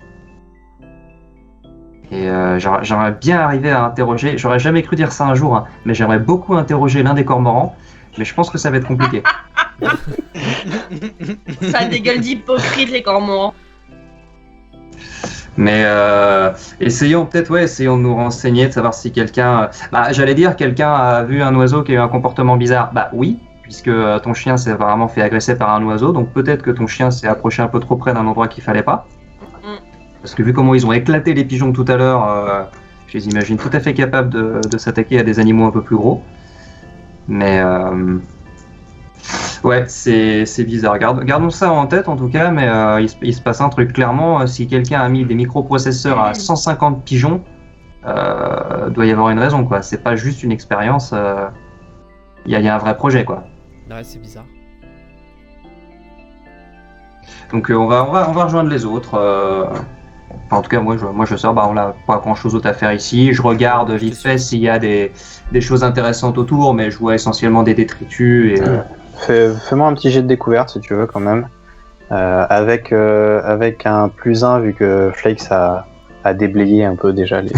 Et j'aimerais bien arriver à interroger. J'aurais jamais cru dire ça un jour, hein, mais j'aimerais beaucoup interroger l'un des cormorans. Mais je pense que ça va être compliqué. Ça a des gueules d'hypocrites, les cormorans. Mais essayons de nous renseigner, de savoir si quelqu'un... j'allais dire, quelqu'un a vu un oiseau qui a eu un comportement bizarre. Bah oui, puisque ton chien s'est apparemment fait agresser par un oiseau, donc peut-être que ton chien s'est approché un peu trop près d'un endroit qu'il fallait pas. Parce que vu comment ils ont éclaté les pigeons tout à l'heure, je les imagine tout à fait capables de s'attaquer à des animaux un peu plus gros. Mais... ouais, c'est bizarre. Gardons ça en tête en tout cas, mais il se passe un truc clairement. Si quelqu'un a mis des microprocesseurs à 150 pigeons, doit y avoir une raison, quoi. C'est pas juste une expérience. Il y a un vrai projet, quoi. Ouais, c'est bizarre. Donc on va rejoindre les autres. Enfin, en tout cas, moi je sors. On n'a pas grand chose d'autre à faire ici. Je regarde vite fait s'il y a des choses intéressantes autour, mais je vois essentiellement des détritus. Et, Fais-moi un petit jet de découverte si tu veux quand même. Avec un +1 vu que Flakes a a déblayé un peu déjà les.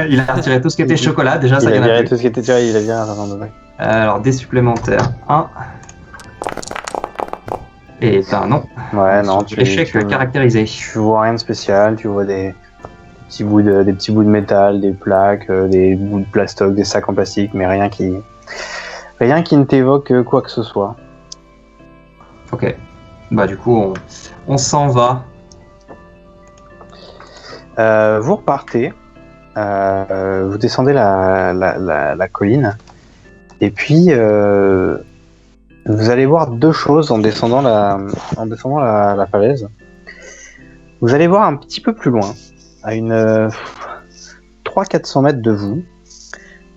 Il a retiré tout ce qui était chocolat, déjà Il ça a gagne un viré point. tout ce qui était tiré, il a viré un certain nombre de. Alors, des supplémentaires, 1. Et ben non. Ouais, non, tu Échec caractérisé. Tu vois rien de spécial, tu vois des petits bouts de métal, des plaques, des bouts de plastoc, des sacs en plastique, mais rien qui ne t'évoque quoi que ce soit. Ok. Bah du coup, on s'en va. Vous repartez, vous descendez la colline, et puis vous allez voir deux choses en descendant la falaise. Vous allez voir un petit peu plus loin, à une 300-400 mètres de vous,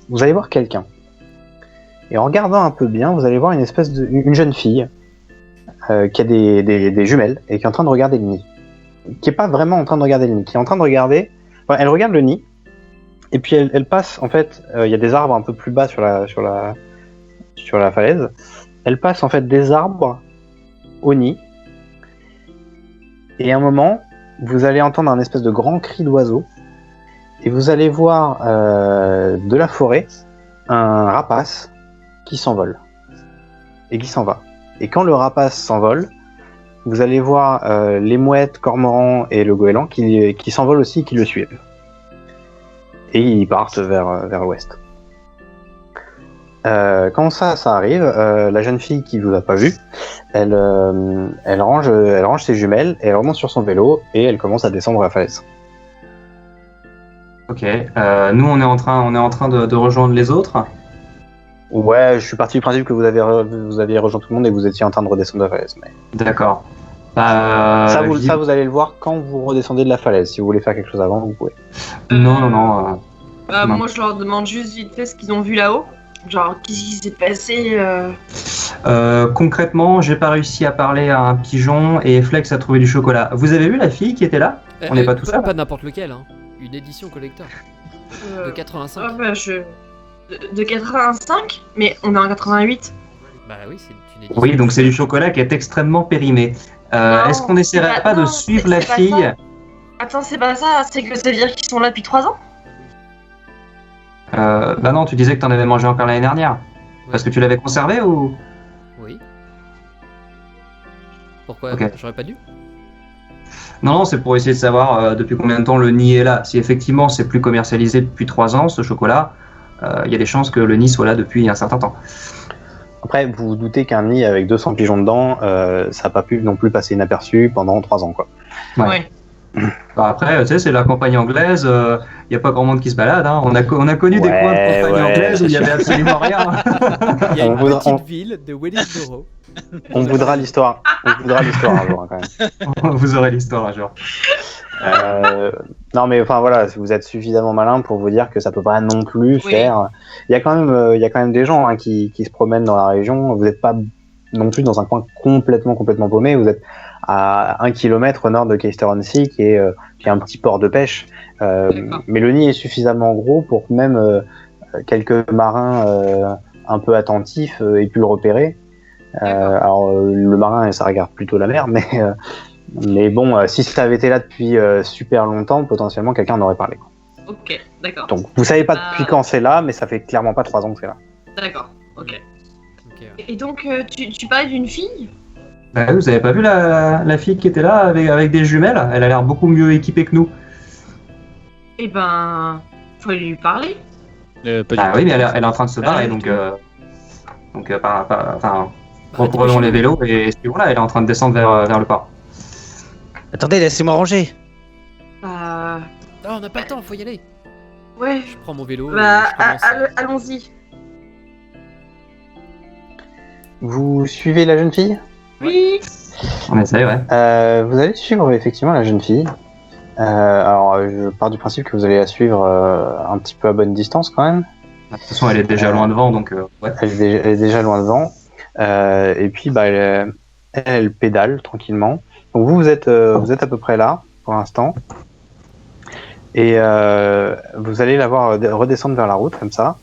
vous allez voir quelqu'un. Et en regardant un peu bien, vous allez voir une jeune fille qui a des jumelles et qui est en train de regarder le nid. Qui est pas vraiment en train de regarder le nid, qui est en train de regarder... Enfin, elle regarde le nid, et puis elle passe, en fait, il y a des arbres un peu plus bas sur la falaise. Elle passe en fait des arbres au nid, et à un moment, vous allez entendre un espèce de grand cri d'oiseau, et vous allez voir de la forêt un rapace qui s'envole, et qui s'en va. Et quand le rapace s'envole, vous allez voir les mouettes, cormorans et le goéland qui s'envolent aussi et qui le suivent. Et ils partent vers l'ouest. Quand ça arrive, la jeune fille qui vous a pas vu, elle range ses jumelles, et elle remonte sur son vélo et elle commence à descendre la falaise. Ok. Nous, on est en train de rejoindre les autres. Ouais, je suis parti du principe que vous aviez rejoint tout le monde et que vous étiez en train de redescendre la falaise. Mais... D'accord. Ça, vous allez le voir quand vous redescendez de la falaise. Si vous voulez faire quelque chose avant, vous pouvez. Non. Non. Non. Moi, je leur demande juste vite fait ce qu'ils ont vu là-haut. Genre, qu'est-ce qui s'est passé Concrètement, j'ai pas réussi à parler à un pigeon et Flex a trouvé du chocolat. Vous avez vu la fille qui était là? On n'est pas tout seul. Pas n'importe lequel, hein. Une édition collector. De 85. Ah bah, de 85? Mais on est en 88. Bah oui, c'est une édition. Oui, donc c'est du chocolat qui est extrêmement périmé. Non, Est-ce qu'on n'essaierait pas de non, suivre c'est la pas fille? ça. Attends, c'est pas ça, c'est que ça veut dire qu'ils sont là depuis 3 ans? Bah non, tu disais que t'en avais mangé encore l'année dernière. Ouais. Parce que tu l'avais conservé ou? Oui. Pourquoi? Ok. J'aurais pas dû? Non, c'est pour essayer de savoir depuis combien de temps le nid est là. Si effectivement c'est plus commercialisé depuis 3 ans, ce chocolat, il y a des chances que le nid soit là depuis un certain temps. Après, vous vous doutez qu'un nid avec 200 pigeons dedans, ça n'a pas pu non plus passer inaperçu pendant 3 ans, quoi. Ouais. Bah après, tu sais, c'est la campagne anglaise, il n'y a pas grand monde qui se balade. Hein. On a connu des coins de campagne anglaise où il n'y avait absolument rien. Il y a On une voudra- petite on- ville de Wellingborough. On voudra l'histoire. On voudra l'histoire un jour, hein, quand même. Vous aurez l'histoire un jour. Non, mais enfin voilà, vous êtes suffisamment malin pour vous dire que ça peut pas non plus Oui. faire. Il y a quand même des gens hein, qui se promènent dans la région. Vous n'êtes pas non plus dans un coin complètement paumé. Vous êtes à 1 kilomètre au nord de Caister-on-Sea, qui est un petit port de pêche. D'accord. Mais le nid est suffisamment gros pour que même quelques marins un peu attentifs aient pu le repérer. Alors le marin, ça regarde plutôt la mer, mais bon, si ça avait été là depuis super longtemps, potentiellement quelqu'un en aurait parlé. Ok, d'accord. Donc vous savez pas depuis quand c'est là, mais ça fait clairement pas 3 ans que c'est là. D'accord, ok. Ok. Et donc, tu parlais d'une fille? Bah, vous avez pas vu la fille qui était là avec des jumelles? Elle a l'air beaucoup mieux équipée que nous. Eh ben, faut lui parler. Pas Ah du oui, tout. mais elle est en train de se barrer, du donc tout. enfin, Bah, reprenons les vélos et suivons-la. Elle est en train de descendre vers le port. Attendez, laissez-moi ranger. Bah, Non, on n'a pas le temps, faut y aller. ouais. Je prends mon vélo. Bah, je commence à- allons-y. Vous suivez la jeune fille? Oui. On essaye, ouais. Vous allez suivre effectivement la jeune fille. Alors je pars du principe que vous allez la suivre un petit peu à bonne distance quand même. De toute façon, elle est déjà loin devant, donc ouais. Elle est déjà loin devant. Et puis bah, elle pédale tranquillement. Donc vous êtes à peu près là pour l'instant. Et vous allez la voir redescendre vers la route comme ça.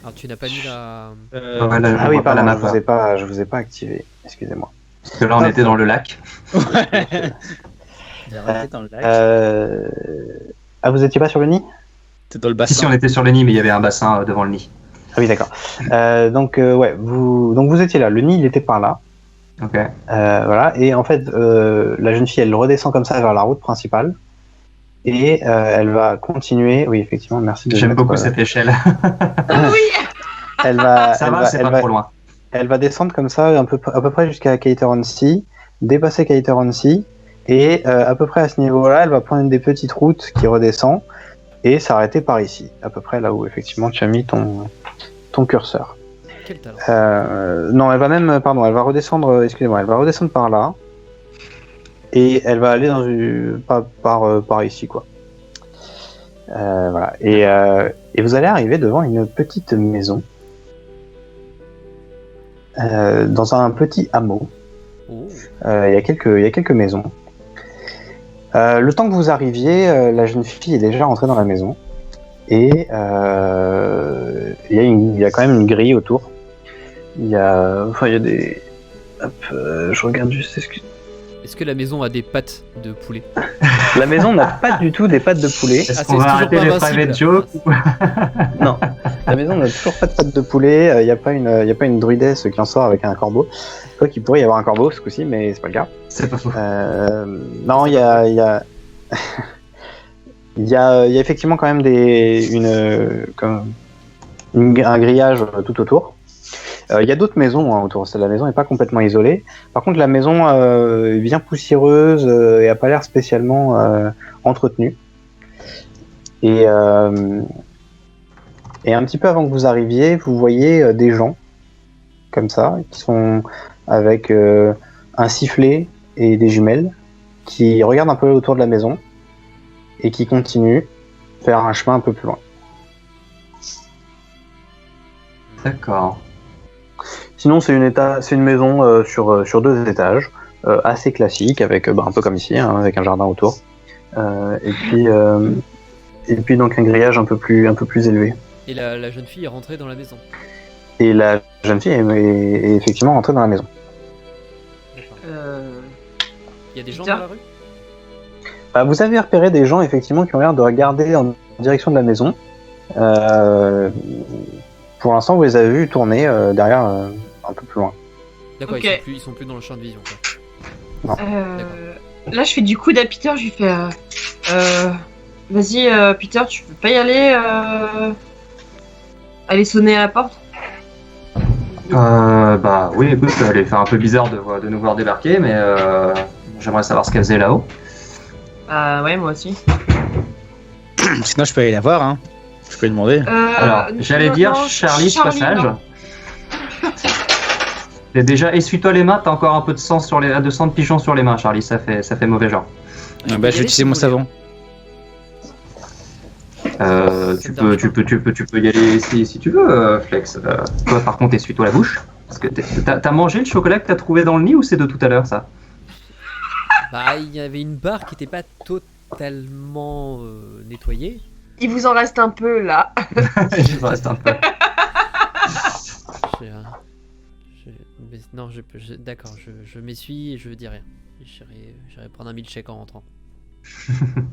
Alors, tu n'as pas mis la. Ouais, là, Ah je oui, vois pas la pardon, map. je vous ai pas activé. Excusez-moi. Parce que là, on était dans le lac. Il a raté dans le lac. Ah, vous étiez pas sur le nid? T'es dans le Si, bassin. on était sur le nid, mais il y avait un bassin devant le nid. Ah oui, d'accord. Donc vous étiez là. Le nid, il était par là. Ok. Voilà. Et en fait, la jeune fille, elle redescend comme ça vers la route principale. Et elle va continuer. Oui, effectivement, merci de J'aime mettre, beaucoup cette échelle. Oui. Elle va, Ça elle va, va, c'est elle pas va, trop loin. elle va descendre comme ça à peu près jusqu'à Cateron-Sea, dépasser Cateron-Sea, et à peu près à ce niveau-là, elle va prendre une des petites routes qui redescend et s'arrêter par ici, à peu près là où effectivement tu as mis ton curseur. Quel talent. Non, elle va même, pardon, elle va redescendre, excusez-moi, elle va redescendre par là et elle va aller dans par ici, quoi. Voilà. Et vous allez arriver devant une petite maison. Dans un petit hameau. Oh. Il y a quelques maisons. Le temps que vous arriviez, la jeune fille est déjà rentrée dans la maison. Et il y a quand même une grille autour. Il y a des... Hop, je regarde juste... Est-ce que la maison a des pattes de poulet? La maison n'a pas du tout des pattes de poulet. Est-ce Ah, qu'on c'est va toujours arrêter pas les invincible. private jokes Non, la maison n'a toujours pas de pattes de poulet. Il n'y a pas une druidesse qui en sort avec un corbeau. Quoi qu'il pourrait y avoir un corbeau ce coup-ci, mais c'est pas le cas. C'est pas faux. Non, il y a effectivement quand même un grillage tout autour. Il y a d'autres maisons autour. La maison n'est pas complètement isolée. Par contre, la maison est bien poussiéreuse et n'a pas l'air spécialement entretenue. Et un petit peu avant que vous arriviez, vous voyez des gens comme ça, qui sont avec un sifflet et des jumelles, qui regardent un peu autour de la maison et qui continuent faire un chemin un peu plus loin. D'accord. Sinon, c'est une maison sur 2 étages, assez classique, avec un peu comme ici, hein, avec un jardin autour. Et puis donc un grillage un peu plus élevé. Et la jeune fille est rentrée dans la maison. Et la jeune fille est effectivement rentrée dans la maison. D'accord. Euh, Il y a des gens Peter dans la rue? Vous avez repéré des gens effectivement qui ont l'air de regarder en direction de la maison. Pour l'instant, vous les avez vus tourner derrière, un peu plus loin. D'accord, Ok. ils sont plus dans le champ de vision, quoi. Là, je fais du coude à Peter, je lui fais vas-y, Peter, tu veux pas y aller aller sonner à la porte? Bah oui, écoute, elle est fait un peu bizarre de nous voir débarquer, mais j'aimerais savoir ce qu'elle faisait là-haut. Ouais, moi aussi. Sinon, je peux aller la voir, hein. Je peux lui demander. Alors, j'allais dire non, Charlie, ce passage. non. Et déjà, essuie-toi les mains, t'as encore un peu de sang de pigeon sur les mains, Charlie, ça fait mauvais genre. Je vais utiliser mon savon. Tu peux y aller si tu veux, Flex. Toi, par contre, essuie-toi la bouche. Parce que t'as mangé le chocolat que t'as trouvé dans le nid ou c'est de tout à l'heure, ça? Bah, il y avait une barre qui était pas totalement nettoyée. Il vous en reste un peu là. Il me reste un peu. Mais non, d'accord, je m'essuie et je dis rien. J'irai prendre un milkshake en rentrant.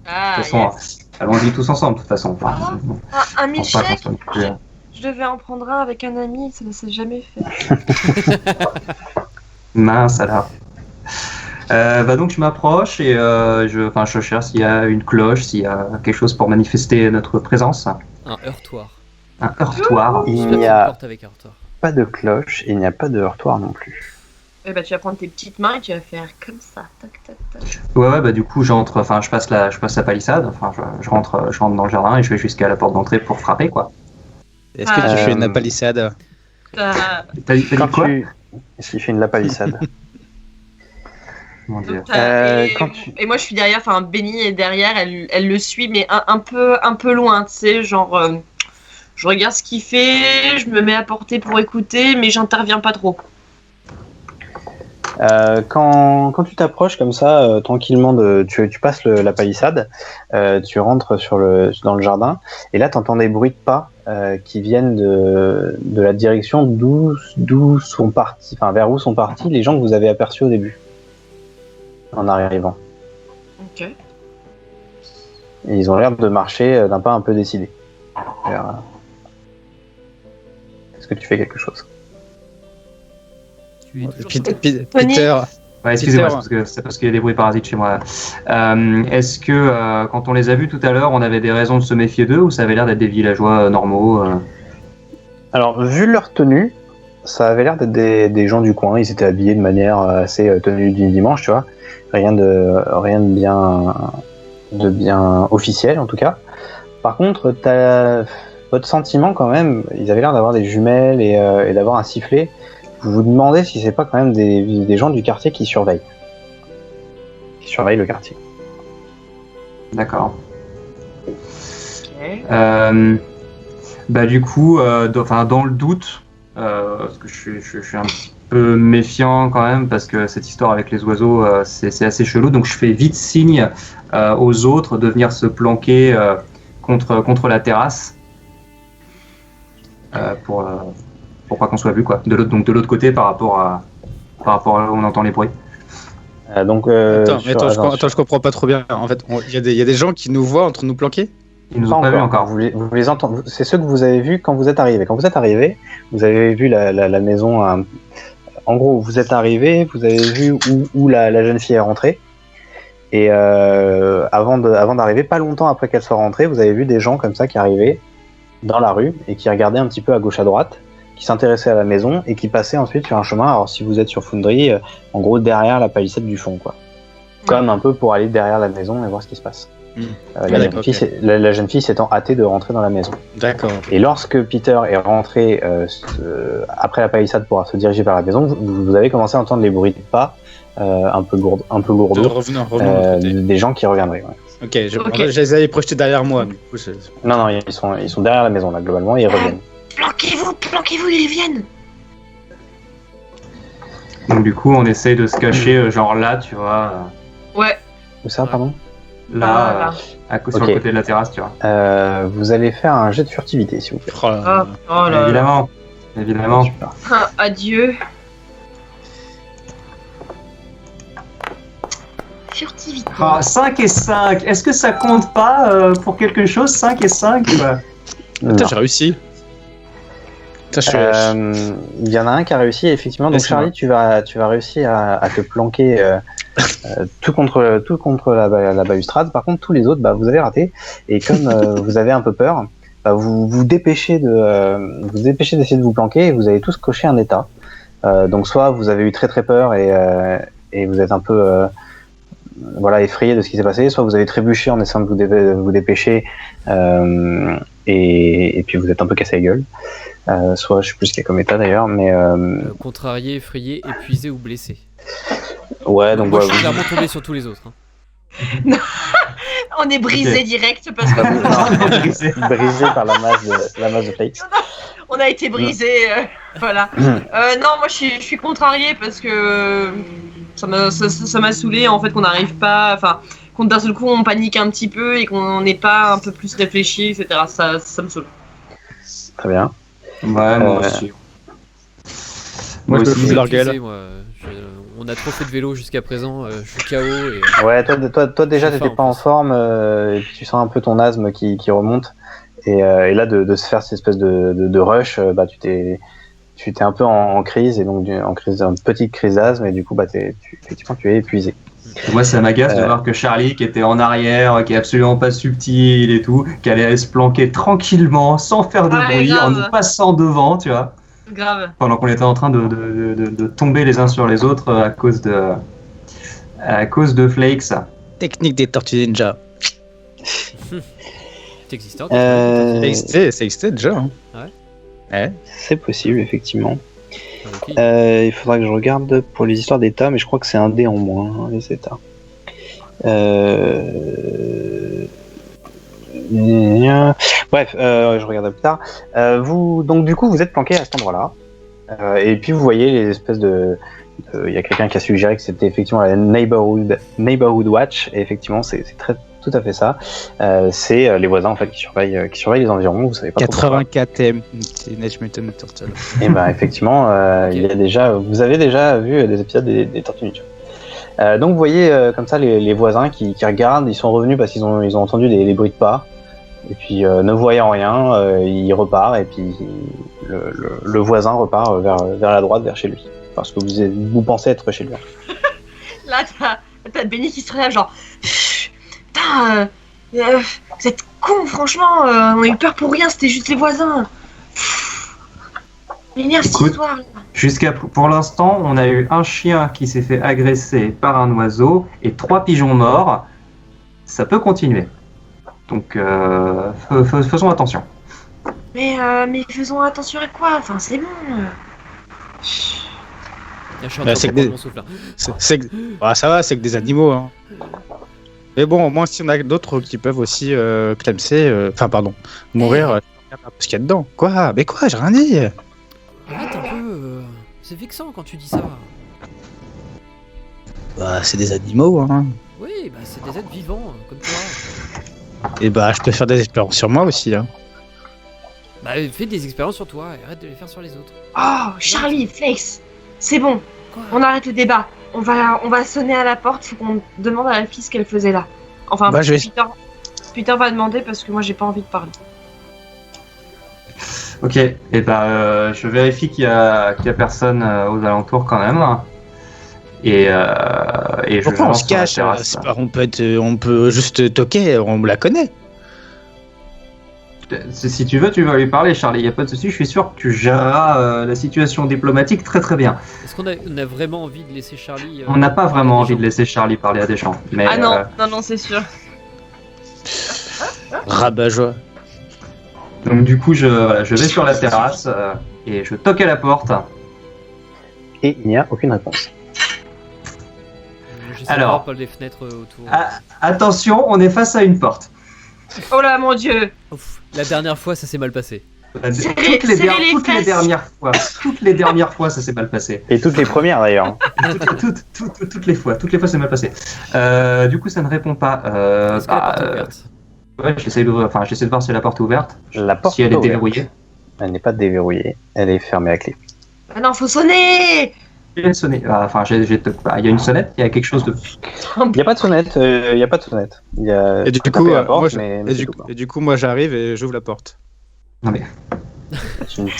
Ah, De toute façon, yes. allons-y tous ensemble, de toute façon. Enfin, bon, Un je pense pas qu'on milkshake. soit non plus, Je devais en prendre un avec un ami, ça ne s'est jamais fait. mince alors. Bah donc je m'approche et je cherche s'il y a une cloche, s'il y a quelque chose pour manifester notre présence. Un heurtoir. Un heurtoir. Il J'espère n'y qu'il y a a une porte avec un heurtoir. pas de cloche et il n'y a pas de heurtoir non plus. Eh bah, tu vas prendre tes petites mains et tu vas faire comme ça. Tac, tac, tac. Ouais, bah du coup je passe la palissade, enfin je rentre dans le jardin et je vais jusqu'à la porte d'entrée pour frapper quoi. Est-ce que tu fais une palissade? T'as dit quoi? Est-ce qu'il fait une lapalissade? Mon Dieu. Et moi je suis derrière, enfin Benny est derrière, elle le suit mais un peu loin, tu sais, genre je regarde ce qu'il fait, je me mets à portée pour écouter, mais j'interviens pas trop. Quand tu t'approches comme ça, tranquillement, tu passes la palissade, tu rentres dans le jardin, et là tu entends des bruits de pas qui viennent de la direction d'où sont partis, enfin vers où sont partis les gens que vous avez aperçus au début, en arrivant. Ok. Et ils ont l'air de marcher d'un pas un peu décidé. Est-ce que tu fais quelque chose? Tu es toujours Peter, Ouais, excusez-moi, Peter. c'est parce qu'il y a des bruits parasites chez moi. Est-ce que quand on les a vus tout à l'heure, on avait des raisons de se méfier d'eux ou ça avait l'air d'être des villageois normaux Alors, vu leur tenue, ça avait l'air d'être des gens du coin. Ils étaient habillés de manière assez tenue du dimanche, tu vois. Rien de bien officiel, en tout cas. Par contre, votre sentiment, quand même, ils avaient l'air d'avoir des jumelles et d'avoir un sifflet. Vous vous demandez si c'est pas quand même des gens du quartier qui surveillent. Qui surveillent le quartier. D'accord. Ok. Bah du coup, dans le doute, parce que je suis un peu méfiant quand même, parce que cette histoire avec les oiseaux, c'est assez chelou, donc je fais vite signe aux autres de venir se planquer contre la terrasse pour pas qu'on soit vu quoi. De l'autre côté par rapport à là où on entend les bruits. Attends, je comprends pas trop bien. En fait, il y a des gens qui nous voient en train de nous planquer. Ils nous ont pas vu encore. Vous les entendez. C'est ceux que vous avez vus quand vous êtes arrivé. Quand vous êtes arrivé, vous avez vu la maison. En gros, vous êtes arrivé, vous avez vu où la jeune fille est rentrée. Et avant d'arriver, pas longtemps après qu'elle soit rentrée, vous avez vu des gens comme ça qui arrivaient dans la rue et qui regardaient un petit peu à gauche à droite, qui s'intéressaient à la maison et qui passaient ensuite sur un chemin. Alors si vous êtes sur Foundry, en gros derrière la palissade du fond, quoi. Comme un peu pour aller derrière la maison et voir ce qui se passe. La jeune fille s'étant hâtée de rentrer dans la maison. D'accord. Et lorsque Peter est rentré après la palissade pour se diriger vers la maison, vous avez commencé à entendre les bruits de pas un peu lourds, Revenons des gens qui reviendraient. Ouais. Ok, je les avais projetés derrière moi. Du coup, Non, ils sont derrière la maison là globalement et ils reviennent. Planquez-vous, ils viennent. Donc du coup, on essaye de se cacher genre là, tu vois. Ouais. Où ça, pardon? Là, sur le côté de la terrasse, tu vois. Vous allez faire un jet de furtivité, s'il vous plaît. Oh là. Évidemment. Super. Adieu. Furtivité. 5 et 5, est-ce que ça compte pas pour quelque chose, 5 et 5 Putain, j'ai réussi. Il y en a un qui a réussi, effectivement. Donc Charlie, tu vas réussir à te planquer tout contre la balustrade. Par contre, tous les autres, vous avez raté. Et comme vous avez un peu peur, vous vous dépêchez d'essayer de vous planquer et vous avez tous coché un état. Donc soit vous avez eu très très peur et vous êtes un peu effrayé de ce qui s'est passé, soit vous avez trébuché en essayant de vous dépêcher et puis vous êtes un peu cassé la gueule. Soit je sais plus ce qu'il y a comme état d'ailleurs, mais contrarié, effrayé, épuisé ou blessé. Ouais, donc moi je suis clairement tombé sur tous les autres. Hein. On est brisé direct parce que brisé par la masse de Flakes. On a été brisé, voilà. Non, moi je suis contrarié parce que ça m'a saoulé en fait qu'on n'arrive pas, enfin qu'on d'un seul coup on panique un petit peu et qu'on n'est pas un peu plus réfléchi, etc. Ça me saoule. Très bien. Ouais, moi aussi. Moi je me fous de leur Épuisé, gueule. On a trop fait de vélo jusqu'à présent, je suis KO. Et... Ouais, toi déjà t'étais pas en forme et puis tu sens un peu ton asthme qui remonte et là de se faire cette espèce de rush, tu étais un peu en crise et donc une petite crise d'asthme et du coup effectivement tu es épuisé. Moi ça m'agace de voir que Charlie qui était en arrière, qui est absolument pas subtil et tout, qui allait se planquer tranquillement sans faire de bruit grave. en nous passant devant, tu vois. Grave. Pendant qu'on était en train de tomber les uns sur les autres à cause de Flakes. Technique des Tortues Ninja. C'est existant. Ça existait déjà. Hein. Ouais. C'est possible effectivement. Okay. Il faudra que je regarde pour les histoires d'état, mais je crois que c'est un dé en moins, les états. Bref, je regarderai plus tard. Donc du coup, vous êtes planqué à cet endroit-là, et puis vous voyez les espèces de. Il y a quelqu'un qui a suggéré que c'était effectivement la neighborhood watch, et effectivement, c'est tout à fait ça. C'est les voisins en fait qui surveillent les environs. Vous savez pas 84 Teenage Mutant Ninja Turtles. Et effectivement, okay. Vous avez déjà vu des épisodes des Tortues Ninja. Donc vous voyez comme ça les voisins qui regardent, ils sont revenus parce qu'ils ont entendu des bruits de pas. Et puis ne voyant rien, il repart et puis le voisin repart vers la droite, vers chez lui. Parce que vous pensez être chez lui. Là, t'as Benny qui se relève, genre. Putain, vous êtes cons, franchement, on a eu peur pour rien, c'était juste les voisins. M'énerve cette Écoute. histoire. Là. Pour l'instant, on a eu un chien qui s'est fait agresser par un oiseau et 3 pigeons morts. Ça peut continuer. Donc, faisons attention. Mais faisons attention à quoi? Enfin, c'est bon. Je suis en Bah, train c'est de que prendre mon souffle là. Bah, ça va, c'est que des animaux. Hein. Mais bon, au moins, si on a d'autres qui peuvent aussi clamser, mourir, parce qu'il y a dedans. Quoi? Mais quoi? J'ai rien dit. Arrête un peu. C'est vexant quand tu dis ça. Bah, c'est des animaux, hein. Oui, bah c'est des êtres vivants, comme toi. Et bah, je peux faire des expériences sur moi aussi, hein. Bah fais des expériences sur toi et arrête de les faire sur les autres. Oh, Charlie, Flex, c'est bon. Quoi? On arrête le débat. On va sonner à la porte. Faut qu'on demande à la fille ce qu'elle faisait là. Enfin, Bah, je vais- Peter va demander parce que moi j'ai pas envie de parler. Ok, et je vérifie qu'il y a personne aux alentours quand même. Et je Pourquoi on lance se sur la cache? terrasse. C'est pas- on peut juste toquer, on la connaît. Si tu veux, tu vas lui parler, Charlie. Il n'y a pas de souci. Je suis sûr que tu géreras la situation diplomatique très très bien. Est-ce qu'on a vraiment envie de laisser Charlie On n'a pas vraiment parler à envie des de gens laisser Charlie parler à des gens. Mais, Ah non, non, c'est sûr. Rabat-joie. donc du coup, je vais sur la terrasse et je toque à la porte. Et il n'y a aucune réponse. J'essaie Alors. de voir par les fenêtres autour. Ah. Attention, on est face à une porte. Oh là, mon dieu. Ouf, la dernière fois, ça s'est mal passé. Serrez les fesses. Toutes les dernières fois, ça s'est mal passé. Et toutes les premières d'ailleurs. Toutes les fois, c'est mal passé. Du coup, ça ne répond pas. Est-ce que la porte est ouverte? Ouais, j'essaie de voir si la porte est ouverte, La porte si elle est est ouverte. déverrouillée. Elle n'est pas déverrouillée, elle est fermée à clé. Ah non, faut sonner. J'ai sonné. Il y a une sonnette, il y a quelque chose de. Il n'y a pas de sonnette, il y a pas de sonnette. Il y a... Et du faut coup, taper la porte, moi, mais c'est tout. et du coup, moi, j'arrive et j'ouvre la porte. Non mais, Tu ne peux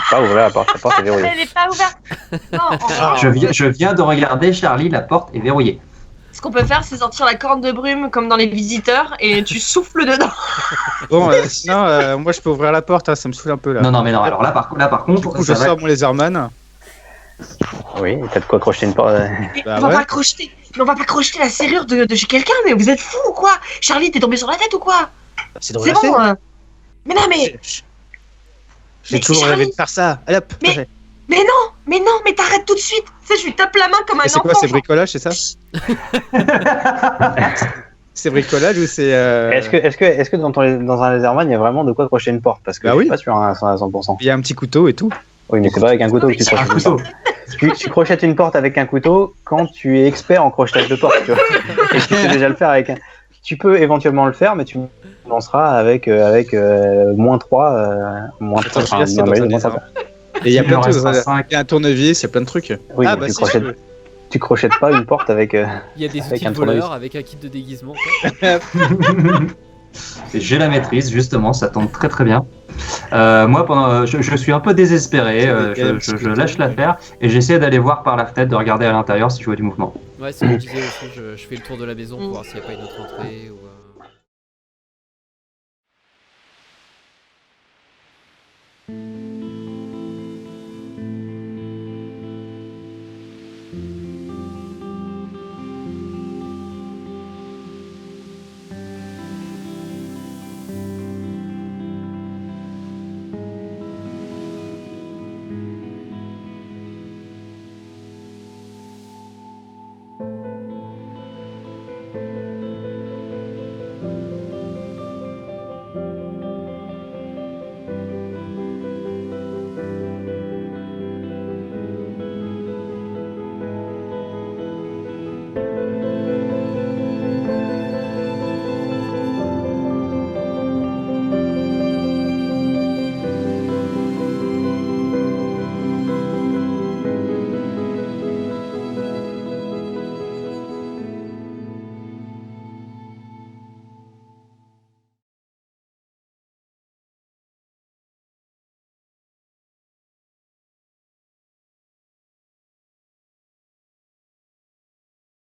pas ouvrir la porte est verrouillée. Elle est pas ouverte. Non. je viens de regarder Charlie, la porte est verrouillée. Ce qu'on peut faire, c'est sortir la corne de brume comme dans les visiteurs et tu souffles dedans. Bon, sinon, moi, je peux ouvrir la porte, hein, ça me saoule un peu là. Non, mais non. Alors là, par contre, Du coup, je ça va. sors mon laserman. Oui, t'as de quoi crocheter une porte. Mais Bah on va ouais. pas crocheter. Mais on va pas crocheter la serrure de chez quelqu'un, mais vous êtes fous ou quoi? Charlie, t'es tombé sur la tête ou quoi? C'est C'est bon. Mais non, mais J'ai Mais toujours Charlie- rêvé de faire ça. Allez hop, Mais- projet. mais t'arrêtes tout de suite. Tu sais, je lui tape la main comme un Et c'est enfant. quoi, c'est genre. bricolage, c'est ça? C'est bricolage ou c'est. Est-ce que dans un laserman, il y a vraiment de quoi crocheter une porte? Parce que Bah je suis oui. pas sûr à 100%. Il y a un petit couteau et tout. Oui, mais c'est pas avec un couteau que tu Un crochettes une couteau. porte. Tu crochettes une porte avec un couteau quand tu es expert en crochetage de porte, tu vois. Et tu sais déjà le faire avec un... Tu peux éventuellement le faire, mais tu lanceras avec moins 3, moins Attends, 3, je suis là, c'est dans un laserman. Et il y a Il plein me de choses. restera cinq. Il y a un tournevis, il y a plein de trucs. Oui, Ah, mais bah tu si, crochettes, je peux. tu crochettes pas une porte avec... Il y a des Avec outils un de voleurs tournevis. avec un kit de déguisement. quoi. J'ai la maîtrise, justement, ça tombe très très bien. Moi, je suis un peu désespéré, je lâche l'affaire et j'essaie d'aller voir par la fenêtre, de regarder à l'intérieur si je vois du mouvement. Ouais, c'est ce que je disais aussi, je fais le tour de la maison pour voir s'il n'y a pas une autre entrée ou...